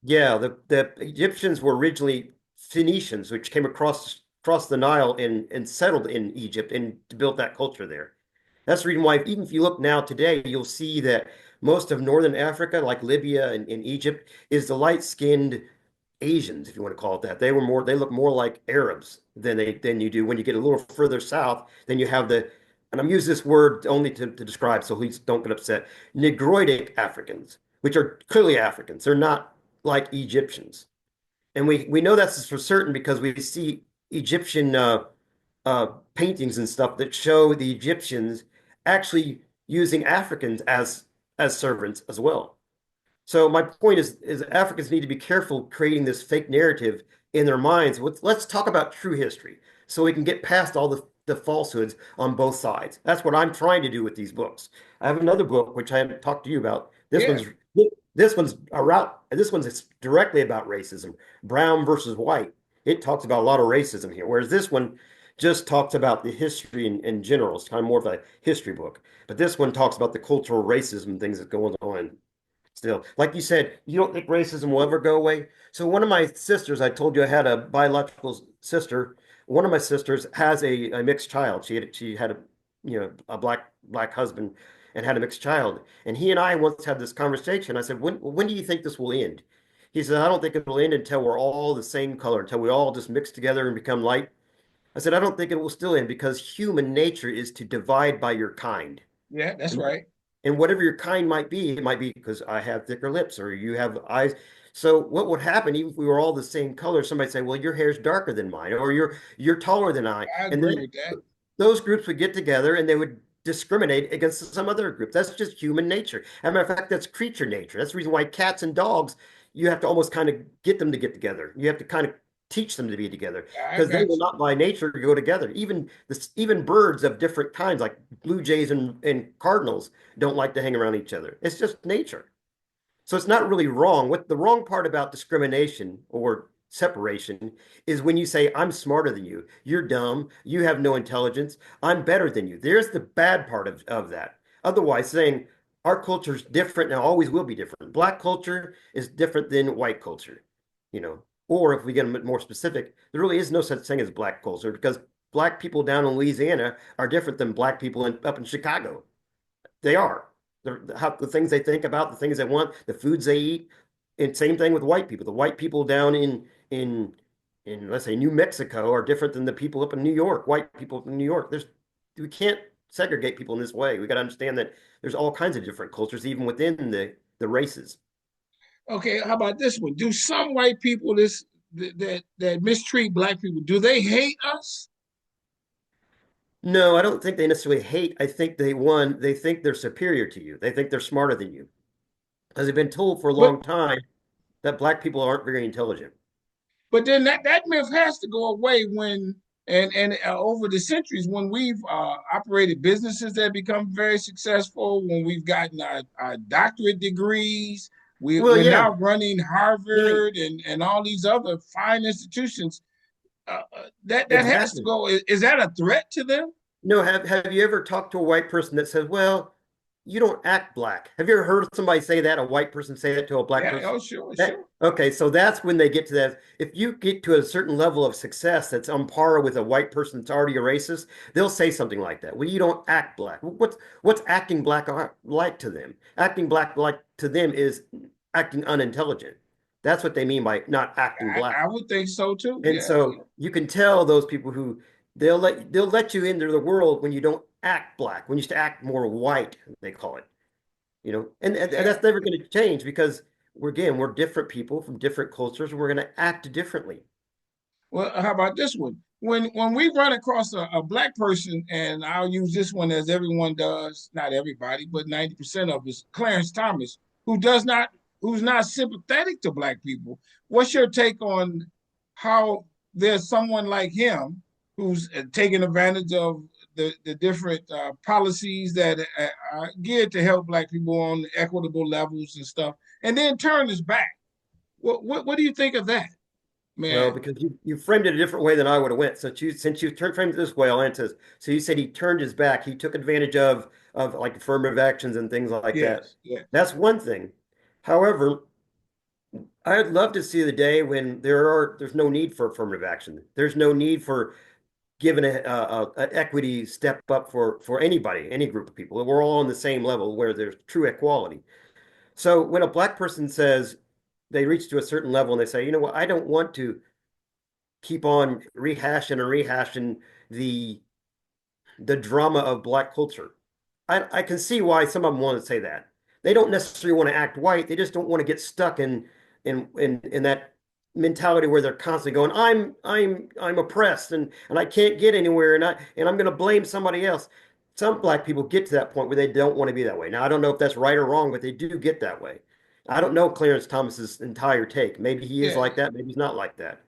yeah, the Egyptians were originally Phoenicians, which came across the Nile and settled in Egypt and built that culture there. That's the reason why, even if you look now today, you'll see that most of northern Africa, like Libya and Egypt, is the light-skinned Asians, if you want to call it that. They look more like Arabs than you do when you get a little further south. Then you have and I'm using this word only to describe, so please don't get upset. Negroidic Africans, which are clearly Africans. They're not like Egyptians, and we know that's for certain because we see Egyptian paintings and stuff that show the Egyptians actually using Africans as as servants as well. So my point is Africans need to be careful creating this fake narrative in their minds. Let's talk about true history so we can get past all the falsehoods on both sides. That's what I'm trying to do with these books. I have another book which I haven't talked to you about. Yeah, This one's directly about racism, brown versus white. It talks about a lot of racism here, whereas this one just talks about the history in general. It's kind of more of a history book. But this one talks about the cultural racism things that go on still. Like you said, you don't think racism will ever go away. So one of my sisters, I told you I had a biological sister. One of my sisters has a mixed child. She had a a black husband and had a mixed child. And he and I once had this conversation. I said, when do you think this will end? He said, I don't think it'll end until we're all the same color, until we all just mix together and become light. I said, I don't think it will still end because human nature is to divide by your kind. yeah, that's And, right. and whatever your kind might be, it might be because I have thicker lips or you have eyes. So what would happen, even if we were all the same color, somebody say, well, your hair's darker than mine, or you're taller than I. I And agree then with that. those groups would get together and they would discriminate against some other group. That's just human nature. As a matter of fact, that's creature nature. That's the reason why cats and dogs, you have to almost kind of get them to get together. You have to kind of teach them to be together I because they got will you. not by nature go together. Even birds of different kinds, like blue jays and cardinals, don't like to hang around each other. It's just nature. So it's not really wrong. What the wrong part about discrimination or separation is when you say, I'm smarter than you, you're dumb, you have no intelligence, I'm better than you. There's the bad part of that. Otherwise, saying our culture is different and always will be different. Black culture is different than white culture, you know. Or if we get a bit more specific, there really is no such thing as black culture because black people down in Louisiana are different than black people up in Chicago. They are. The things they think about, the things they want, the foods they eat. And same thing with white people. The white people down in let's say New Mexico are different than the people up in New York. White people up in New York. We can't segregate people in this way. We got to understand that there's all kinds of different cultures even within the races. Okay, how about this one? Do some white people that mistreat black people, do they hate us? No, I don't think they necessarily hate. I think they think they're superior to you. They think they're smarter than you. Because they've been told for a But long time that black people aren't very intelligent. but then that myth has to go away when and over the centuries when we've operated businesses that become very successful, when we've gotten our doctorate degrees, Well, we're yeah, now running yeah, Harvard and all these other fine institutions. That has to exactly. go. Is that a threat to them? No, have you ever talked to a white person that says, "Well, you don't act black"? Have you ever heard somebody say that, a white person say that to a black Yeah. person? Oh, sure, That sure. okay, so that's when they get to that. If you get to a certain level of success that's on par with a white person that's already a racist, they'll say something like that. Well, you don't act black. What's acting black like to them? Acting black like to them is acting unintelligent. That's what they mean by not acting black. I would think so too. And Yeah. so you can tell those people who they'll let you into the world when you don't act black, when you used to act more white, they call it, and Yeah. that's never going to change because we're different people from different cultures and we're going to act differently. Well, how about this one? When we run across a black person, and I'll use this one as everyone does, not everybody, but 90% of us, Clarence Thomas, who does not who's not sympathetic to black people. What's your take on how there's someone like him who's taking advantage of the different policies that are geared to help black people on equitable levels and stuff, and then turn his back? What do you think of that, Well, man? because you framed it a different way than I would have went. Since you framed it this way, I'll answer this. So you said he turned his back. He took advantage of like affirmative actions and things like that. Yes, yes. That's one thing. However, I'd love to see the day when there's no need for affirmative action. There's no need for giving an equity step up for anybody, any group of people. We're all on the same level where there's true equality. So when a black person says they reach to a certain level and they say, you know what, I don't want to keep on rehashing the the drama of black culture. I can see why some of them want to say that. They don't necessarily want to act white. They just don't want to get stuck in that mentality where they're constantly going, I'm oppressed and I can't get anywhere and I'm going to blame somebody else. some black people get to that point where they don't want to be that way. Now, I don't know if that's right or wrong, but they do get that way. I don't know Clarence Thomas's entire take. Maybe he is Yeah. like that, maybe he's not like that.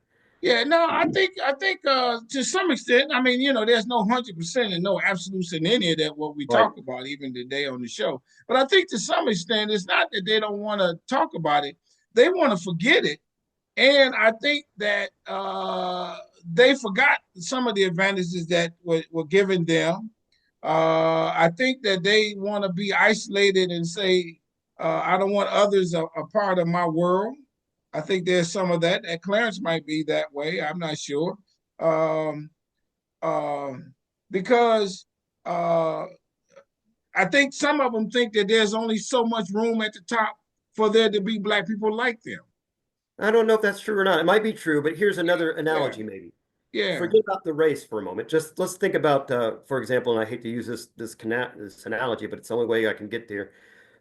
Yeah, no, I think to some extent, I mean, there's no 100% and no absolutes in any of that what we Right. talk about even today on the show. But I think to some extent it's not that they don't want to talk about it. They want to forget it. And I think that they forgot some of the advantages that were given them. I think that they want to be isolated and say, I don't want others a part of my world. I think there's some of that. And Clarence might be that way. I'm not sure. Um, because uh, I think some of them think that there's only so much room at the top for there to be black people like them. I don't know if that's true or not. It might be true, but here's another Yeah, analogy maybe. yeah, Forget about the race for a moment. Just let's think about, for example, and I hate to use this analogy, but it's the only way I can get there.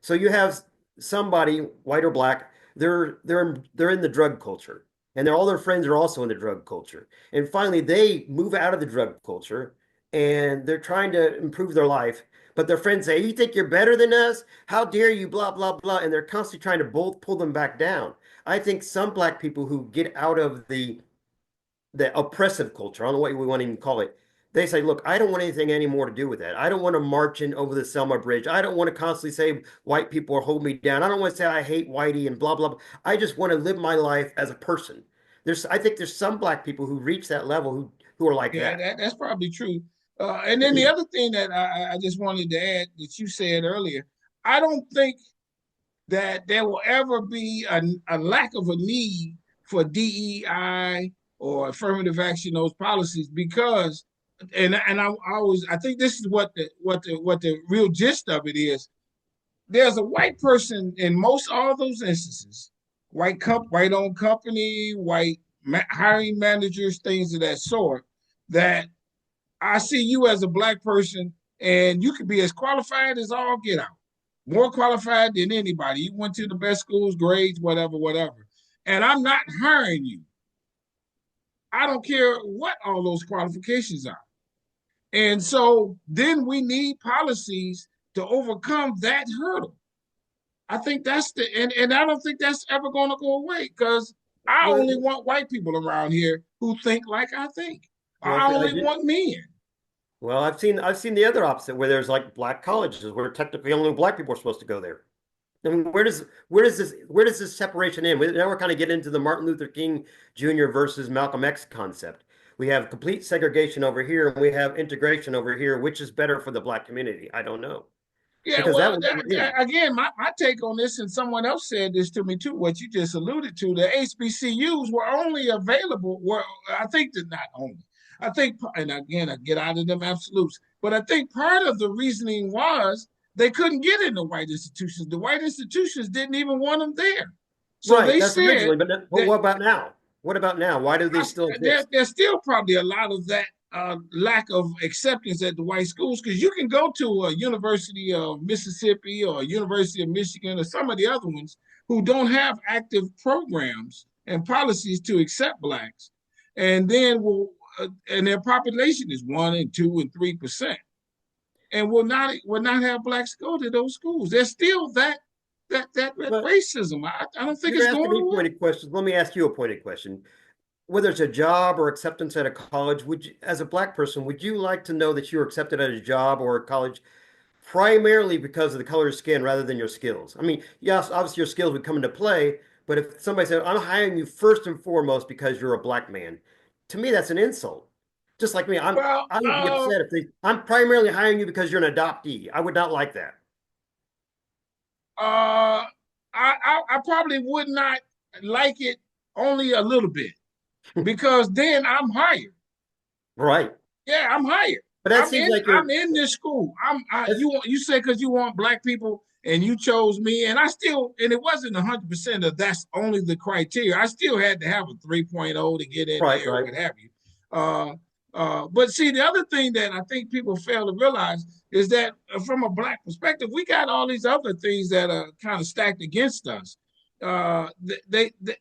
So you have somebody, white or black, they're in the drug culture, and all their friends are also in the drug culture. And finally, they move out of the drug culture, and they're trying to improve their life. But their friends say, "You think you're better than us? How dare you?" Blah blah blah, and they're constantly trying to both pull them back down. I think some black people who get out of the oppressive culture, I don't know what we want to even call it. They say, look, I don't want anything anymore to do with that. I don't want to march in over the Selma Bridge. I don't want to constantly say white people are holding me down. I don't want to say I hate whitey and blah, blah, blah. I just want to live my life as a person. I think there's some black people who reach that level who are like yeah. that. That's probably true. And then the other thing that I just wanted to add that you said earlier, I don't think that there will ever be a lack of a need for DEI or affirmative action, those policies, because and I think this is what the real gist of it is. There's a white person in most all those instances, white owned company, hiring managers, things of that sort. That I see you as a black person, and you could be as qualified as all get out, more qualified than anybody. You went to the best schools, grades, whatever, whatever. And I'm not hiring you. I don't care what all those qualifications are. And so then we need policies to overcome that hurdle. I think that's and I don't think that's ever going to go away because I only Well, want white people around here who think like I think. well, I I only did. want men. Well, I've seen the other opposite where there's like black colleges where technically only black people are supposed to go there. I mean, where does this separation end? Now we're kind of getting into the Martin Luther King Jr. versus Malcolm X concept. We have complete segregation over here, and we have integration over here. Which is better for the black community? I don't know Yeah, because that well, will never end. again, my take on this, and someone else said this to me too. What you just alluded to, the HBCUs were only available. Were I think that not only, I think, and again, I get out of them absolutes, but I think part of the reasoning was they couldn't get into white institutions. The white institutions didn't even want them there, so Right, they that's said originally, but that what about now? What about now? Why do they still exist? there's still probably a lot of that lack of acceptance at the white schools because you can go to a University of Mississippi or University of Michigan or some of the other ones who don't have active programs and policies to accept blacks, and then and their population is 1% and 2% and 3%, and will not have blacks go to those schools. There's still that But racism. I don't think you're it's asking going me away. pointed questions. Let me ask you a pointed question. Whether it's a job or acceptance at a college, as a black person, would you like to know that you were accepted at a job or a college primarily because of the color of skin rather than your skills? I mean, yes, obviously your skills would come into play, but if somebody said, I'm hiring you first and foremost because you're a black man, to me that's an insult. Just like me, Well, I would be upset if I'm primarily hiring you because you're an adoptee. I would not like that. I probably would not like it only a little bit because then I'm hired. Right. Yeah, I'm hired. But that seems like I'm in this school. You say because you want black people and you chose me, and I still and it wasn't 100% of that's only the criteria. I still had to have a 3.0 to get in right, there or right. what have you. Uh, but see, the other thing that I think people fail to realize is that from a black perspective, we got all these other things that are kind of stacked against us. The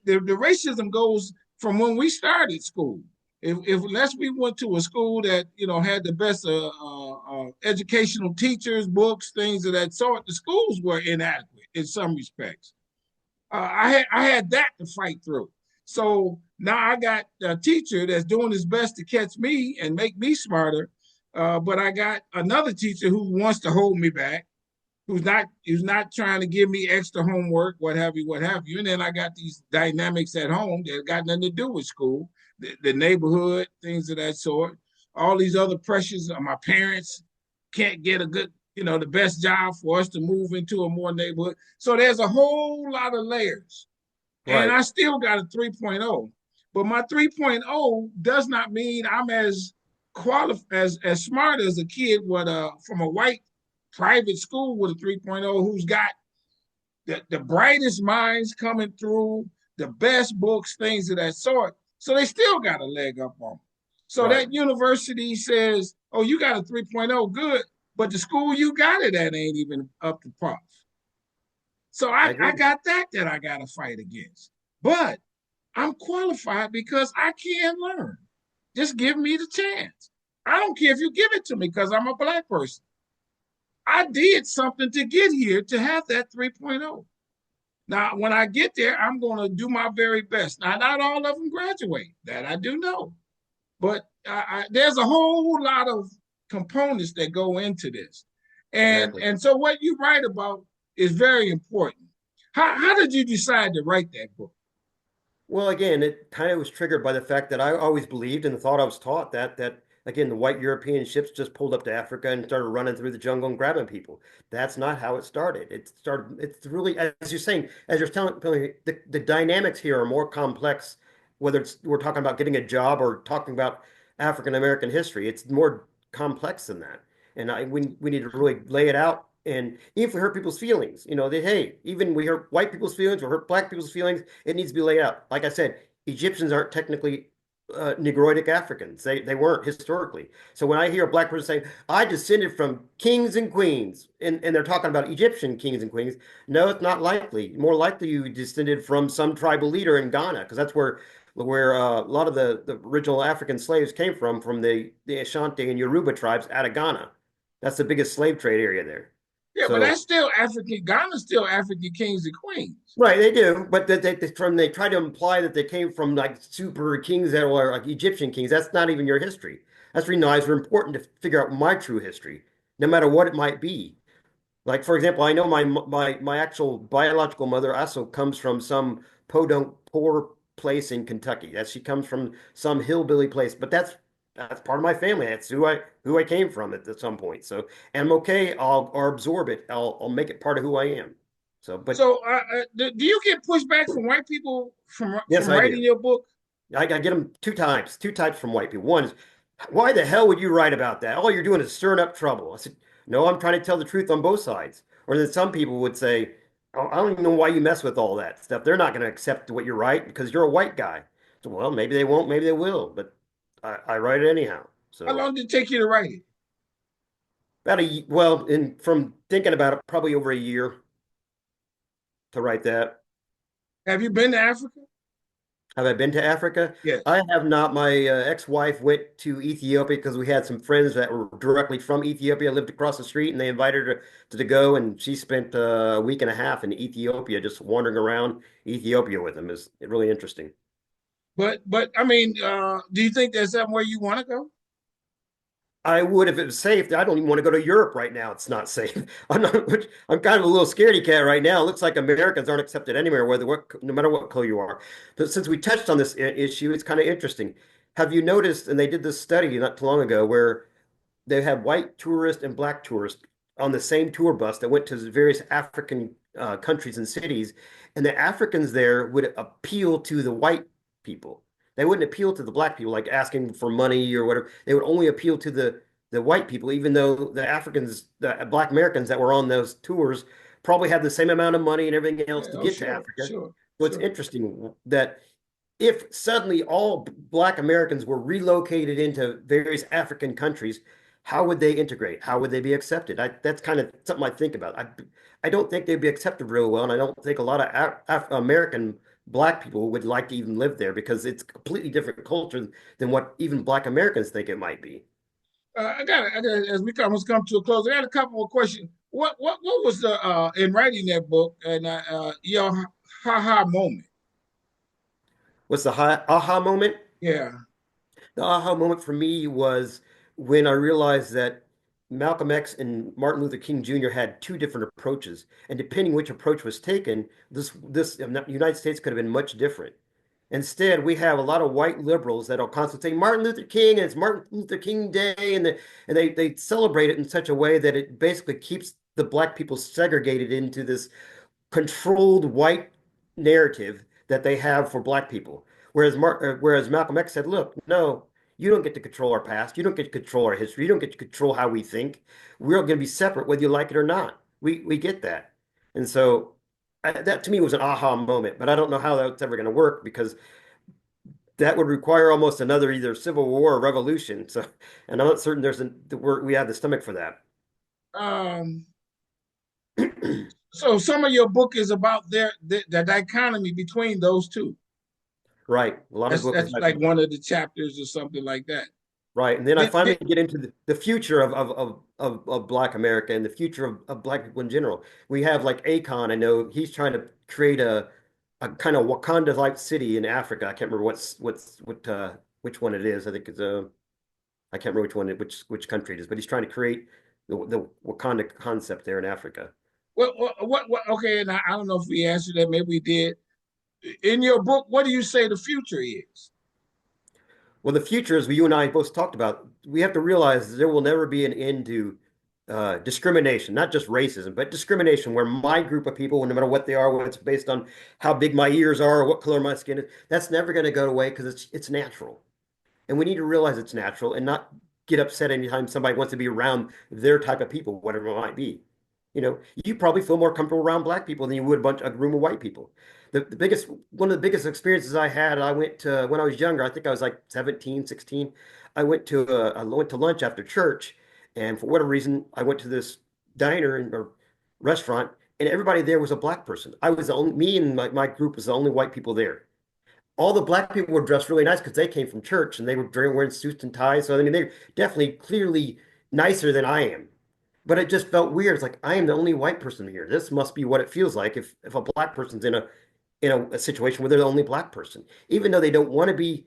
racism goes from when we started school. If unless we went to a school that had the best educational teachers, books, things of that sort. The schools were inadequate in some respects. I had that to fight through. So now I got a teacher that's doing his best to catch me and make me smarter. But I got another teacher who wants to hold me back, who's not trying to give me extra homework, what have you, what have you. And then I got these dynamics at home that got nothing to do with school, the neighborhood, things of that sort. All these other pressures. My parents can't get a good, the best job for us to move into a more neighborhood. So there's a whole lot of layers. And Right. I still got a 3.0. But my 3.0 does not mean I'm as smart as a kid from a white private school with a 3.0 who's got the brightest minds coming through, the best books, things of that sort. So they still got a leg up on them. So Right. that university says, oh, you got a 3.0, good, but the school you got it at ain't even up to par. So I I agree. got that I got to fight against. But I'm qualified because I can learn. Just give me the chance. I don't care if you give it to me because I'm a black person. I did something to get here to have that 3.0. Now, when I get there, I'm going to do my very best. Now, not all of them graduate. That I do know. But there's a whole lot of components that go into this. And, Exactly. and so what you write about is very important. How did you decide to write that book? Well, again, it kind of was triggered by the fact that I always believed and thought I was taught that again the white European ships just pulled up to Africa and started running through the jungle and grabbing people. That's not how it started. It started. It's really, as you're saying, as you're telling me, the dynamics here are more complex. Whether it's we're talking about getting a job or talking about African American history, it's more complex than that. And we need to really lay it out. And even if we hurt people's feelings, hey, even we hurt white people's feelings or hurt black people's feelings, it needs to be laid out. Like I said, Egyptians aren't technically Negroidic Africans. They weren't historically. So when I hear a black person saying, I descended from kings and queens, and they're talking about Egyptian kings and queens, no, it's not likely. More likely you descended from some tribal leader in Ghana, because that's where a lot of the original African slaves came from the Ashanti and Yoruba tribes out of Ghana. That's the biggest slave trade area there. Yeah, but So that's still African. Ghana's still African kings and queens. right, they do, but they try to imply that they came from like super kings that were like Egyptian kings. That's not even your history. That's the reason why it's important to figure out my true history, no matter what it might be. Like for example, I know my actual biological mother also comes from some podunk poor place in Kentucky. That she comes from some hillbilly place, but that's part of my family. That's who I came from at some point. So and I'm okay. I'll absorb it. I'll make it part of who I am. So, but So, do you get pushback from white people yes, from I writing do. your book? I get them two types from white people. One is, why the hell would you write about that? All you're doing is stirring up trouble. I said, no, I'm trying to tell the truth on both sides. Or then some people would say, oh, I don't even know why you mess with all that stuff. They're not going to accept what you write because you're a white guy. So, well, maybe they won't, maybe they will, but I write it anyhow. How So long did it take you to write it? well, in from thinking about it, probably over a year to write that. Have you been to Africa? Have I been to Africa? Yes. I have not. My ex-wife went to Ethiopia because we had some friends that were directly from Ethiopia, lived across the street, and they invited her to go. And she spent a week and a half in Ethiopia, just wandering around Ethiopia with them. Is really interesting. But I mean, do you think there's somewhere you want to go? I would if it was safe. I don't even want to go to Europe right now. It's not safe. I'm not. I'm kind of a little scaredy cat right now. It looks like Americans aren't accepted anywhere, no matter what color you are. But since we touched on this issue, it's kind of interesting. Have you noticed? And they did this study not too long ago where they had white tourists and black tourists on the same tour bus that went to various African countries and cities, and the Africans there would appeal to the white people. They wouldn't appeal to the black people, like asking for money or whatever. They would only appeal to the white people, even though the Africans, the Black Americans that were on those tours, probably had the same amount of money and everything else Yeah. to Oh, get to sure, Africa. sure, So it's sure. interesting that if suddenly all Black Americans were relocated into various African countries, how would they integrate? How would they be accepted? That's kind of something I think about. I don't think they'd be accepted real well, and I don't think a lot of American Black people would like to even live there because it's a completely different culture than what even Black Americans think it might be. as we almost come to a close, I got a couple more questions. What was the in writing that book and your ha moment? What's the aha moment? Yeah. The aha moment for me was when I realized that Malcolm X and Martin Luther King Jr. had two different approaches, and depending which approach was taken, this United States could have been much different. Instead, we have a lot of white liberals that are constantly saying Martin Luther King and it's Martin Luther King Day, and they celebrate it in such a way that it basically keeps the black people segregated into this controlled white narrative that they have for black people. Whereas Malcolm X said, "Look, no, you don't get to control our past. You don't get to control our history. You don't get to control how we think. We're going to be separate, whether you like it or not. We get that." And so that to me was an aha moment. But I don't know how that's ever going to work because that would require almost another either civil war or revolution. So, and I'm not certain we have the stomach for that. Um. So some of your book is about the dichotomy between those two. Right. A lot of the book is That's like one of the chapters or something like that. right. And then I Did, finally did, get into the future of Black America and the future of Black people in general. We have like Akon, I know he's trying to create a kind of Wakanda-like city in Africa. I can't remember which one it is. I think it's I can't remember which country it is, but he's trying to create the Wakanda concept there in Africa. okay, and I don't know if we answered that, maybe we did. In your book, what do you say the future is? Well, the future, as you and I both talked about, we have to realize there will never be an end to discrimination, not just racism, but discrimination, where my group of people, no matter what they are, whether it's based on how big my ears are or what color my skin is, that's never going to go away because it's natural. And we need to realize it's natural and not get upset anytime somebody wants to be around their type of people, whatever it might be. You probably feel more comfortable around black people than you would a room of white people. One of the biggest experiences I had, I went to, when I was younger, I think I was like 17, 16. I went to lunch after church, and for whatever reason, I went to this or restaurant, and everybody there was a black person. I was the only, me and my group was the only white people there. All the black people were dressed really nice because they came from church and they were wearing suits and ties. So I mean, they're definitely clearly nicer than I am. But it just felt weird. It's like I am the only white person here. This must be what it feels like if a black person's in a situation where they're the only black person. Even though they don't want to be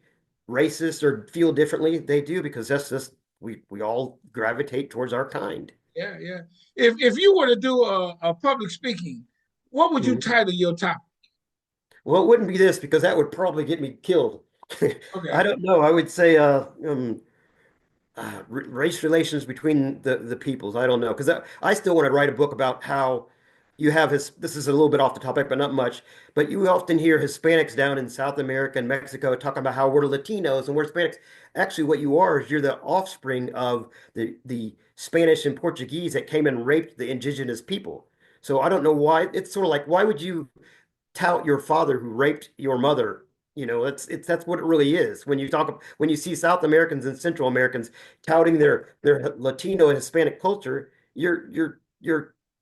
racist or feel differently, they do because that's just we all gravitate towards our kind. Yeah, yeah. If you were to do a public speaking, what would you Mhm. title your topic? Well, it wouldn't be this because that would probably get me killed. I Okay. don't know. I would say race relations between the peoples. I don't know because I still want to write a book about how you have this is a little bit off the topic, but not much. But you often hear Hispanics down in South America and Mexico talking about how we're Latinos and we're Hispanics. Actually, what you are is you're the offspring of the Spanish and Portuguese that came and raped the indigenous people. So I don't know why. It's sort of like why would you tout your father who raped your mother. It's that's what it really is. When you see South Americans and Central Americans touting their Latino and Hispanic culture, you're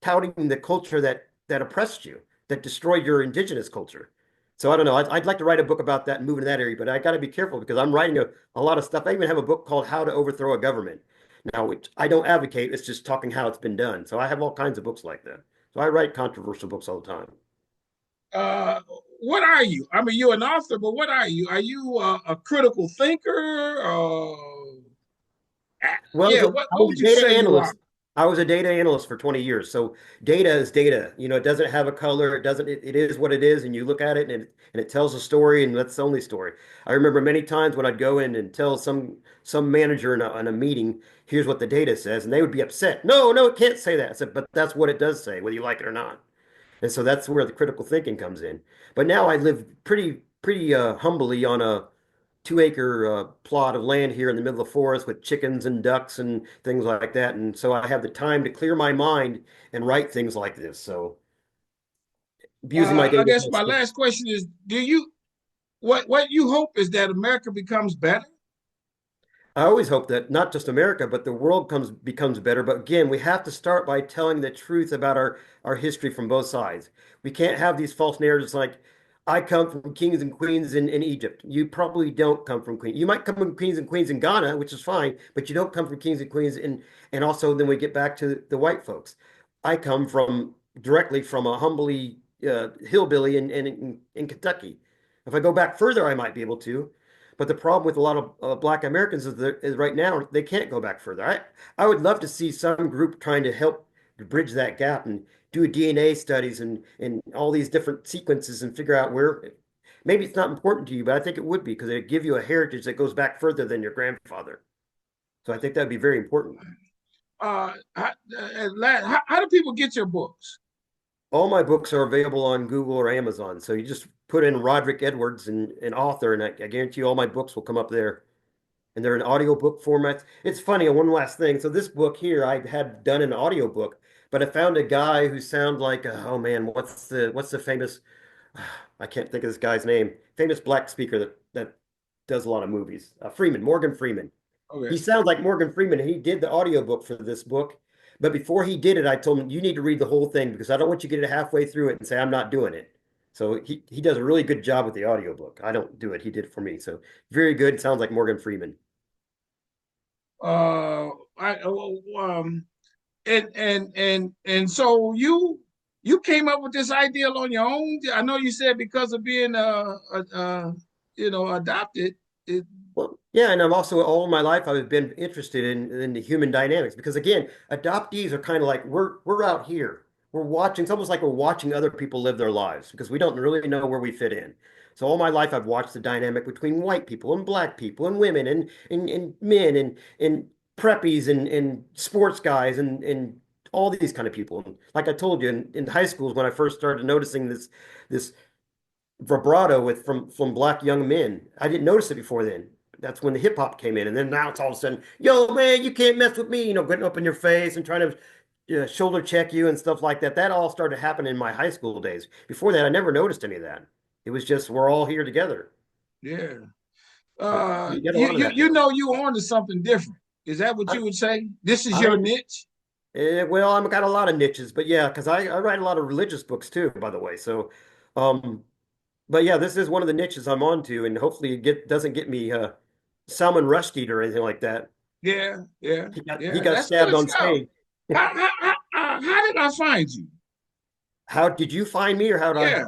touting the culture that oppressed you, that destroyed your indigenous culture. So I don't know. I'd like to write a book about that and move in that area, but I got to be careful because I'm writing a lot of stuff. I even have a book called How to Overthrow a Government. Now, which I don't advocate. It's just talking how it's been done. So I have all kinds of books like that. So I write controversial books all the time. Uh, what are you? I mean, you're an author, but what are you? Are you a critical thinker? Well, Yeah. What I what was would a you data say you are? analyst. I was a data analyst for 20 years. So data is data. It doesn't have a color. It is what it is. And you look at it and it tells a story and that's the only story. I remember many times when I'd go in and tell some manager in a meeting, here's what the data says, and they would be upset. No, no, it can't say that. I said, but that's what it does say, whether you like it or not. And so that's where the critical thinking comes in. But now I live pretty humbly on a 2 acre plot of land here in the middle of the forest with chickens and ducks and things like that. And so I have the time to clear my mind and write things like this. So using my I data guess my helps me. last question is: do you what you hope is that America becomes better? I always hope that not just America, but the world becomes better. But again, we have to start by telling the truth about our history from both sides. We can't have these false narratives like I come from kings and queens in Egypt. You probably don't come from queens. You might come from kings and queens in Ghana, which is fine, but you don't come from kings and queens and also then we get back to the white folks. I come from directly from a humbly hillbilly in Kentucky. If I go back further, I might be able to. But the problem with a lot of Black Americans is right now they can't go back further. I would love to see some group trying to help bridge that gap and do DNA studies and all these different sequences and figure out where maybe it's not important to you, but I think it would be because it give you a heritage that goes back further than your grandfather. So I think that'd be very important. How do people get your books? All my books are available on Google or Amazon. So you just put in Roderick Edwards and author, and I guarantee you all my books will come up there. And they're in audiobook formats. It's funny, one last thing. So this book here I had done an audiobook, but I found a guy who sounded like oh man, what's the famous I can't think of this guy's name. Famous black speaker that does a lot of movies. Morgan Freeman. Okay. He sounds like Morgan Freeman, and he did the audiobook for this book. But before he did it, I told him, you need to read the whole thing because I don't want you to get it halfway through it and say, I'm not doing it. So he does a really good job with the audiobook. I don't do it. He did it for me. So very good. It sounds like Morgan Freeman. I and so you came up with this idea on your own. I know you said because of being adopted. It, Well, yeah, and I'm also all my life I've been interested in the human dynamics because again, adoptees are kind of like we're out here. We're watching, it's almost like we're watching other people live their lives because we don't really know where we fit in. So all my life I've watched the dynamic between white people and black people and women and men and preppies and sports guys and all these kind of people. And like I told you in high schools when I first started noticing this vibrato from black young men. I didn't notice it before then. That's when the hip hop came in, and then now it's all of a sudden, yo man, you can't mess with me, getting up in your face and trying to shoulder check you and stuff like that. That all started happening in my high school days. Before that, I never noticed any of that. It was just we're all here together. yeah. But you get a You lot of you that you now. know you on to something different. Is that what I, you would say? This is your I niche? well, I've got a lot of niches, but yeah, because I write a lot of religious books too, by the way. So, um, but yeah, this is one of the niches I'm on to, and hopefully it doesn't get me Salman Rushdie or anything like that. Yeah, yeah, He yeah. got That's stabbed good on stuff. stage. How did I find you? How did you find me, or how did I? Yeah.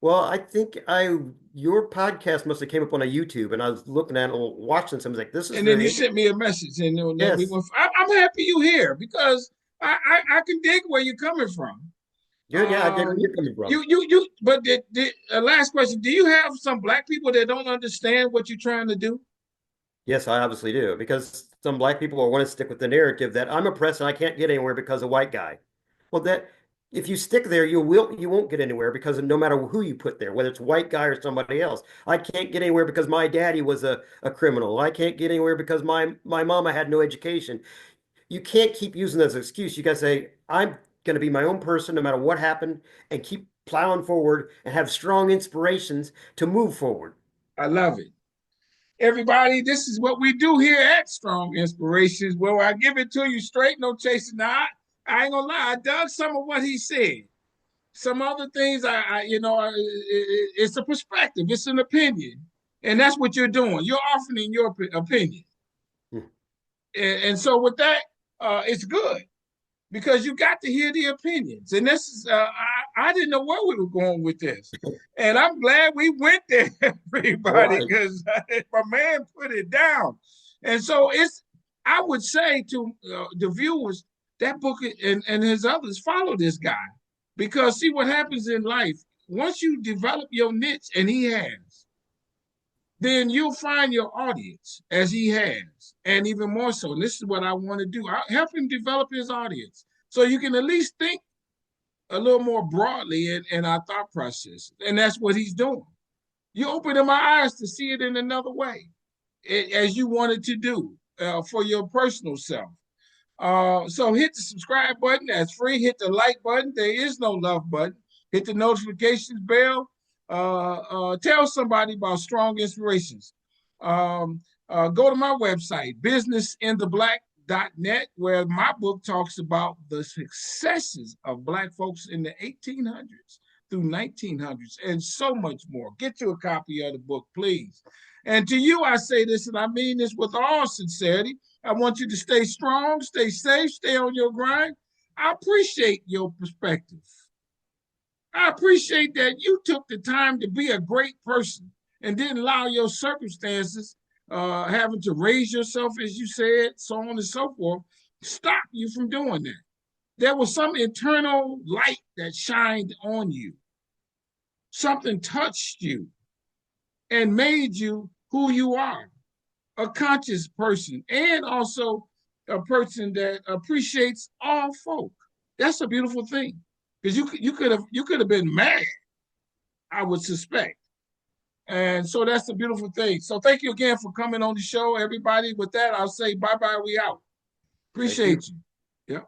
Well, I think I your podcast must have came up on a YouTube, and I was looking at it, watching something like this is And then very you interesting. sent me a message, and then we Yes, went. I'm happy you here because I can dig where you're coming from. good. Yeah, I dig where you're coming from. But last question: do you have some black people that don't understand what you're trying to do? Yes, I obviously do, because some black people want to stick with the narrative that I'm oppressed and I can't get anywhere because of white guy. Well, that if you stick there, you won't get anywhere because no matter who you put there, whether it's white guy or somebody else. I can't get anywhere because my daddy was a criminal. I can't get anywhere because my mama had no education. You can't keep using that as an excuse. You got to say, I'm going to be my own person no matter what happened and keep plowing forward and have strong inspirations to move forward. I love it. Everybody, this is what we do here at Strong Inspirations, where I give it to you straight, no chasing. Now, I ain't gonna lie, I dug some of what he said. Some other things, it's a perspective, it's an opinion, and that's what you're doing. You're offering your opinion, Hmm. and so with that, it's good because you got to hear the opinions. And this is, I didn't know where we were going with this. And I'm glad we went there, everybody, Right. because my man put it down. And so I would say to the viewers, that book and his others follow this guy because see what happens in life. Once you develop your niche, and he has, then you'll find your audience as he has, and even more so. And this is what I want to do. I help him develop his audience so you can at least think a little more broadly in our thought process. And that's what he's doing. You opening my eyes to see it in another way, as you wanted to do for your personal self. So hit the subscribe button. That's free. Hit the like button. There is no love button. Hit the notifications bell. Tell somebody about Strong Inspirations. Go to my website, businessintheblack.net, where my book talks about the successes of Black folks in the 1800s through 1900s and so much more. Get you a copy of the book, please. And to you, I say this, and I mean this with all sincerity. I want you to stay strong, stay safe, stay on your grind. I appreciate your perspective. I appreciate that you took the time to be a great person and didn't allow your circumstances, having to raise yourself, as you said, so on and so forth, stop you from doing that. There was some internal light that shined on you. Something touched you and made you who you are, a conscious person, and also a person that appreciates all folk. That's a beautiful thing. Because you could have been mad, I would suspect. And so that's the beautiful thing. So thank you again for coming on the show, everybody. With that, I'll say bye bye. We out. Thank you. Appreciate you. Yeah.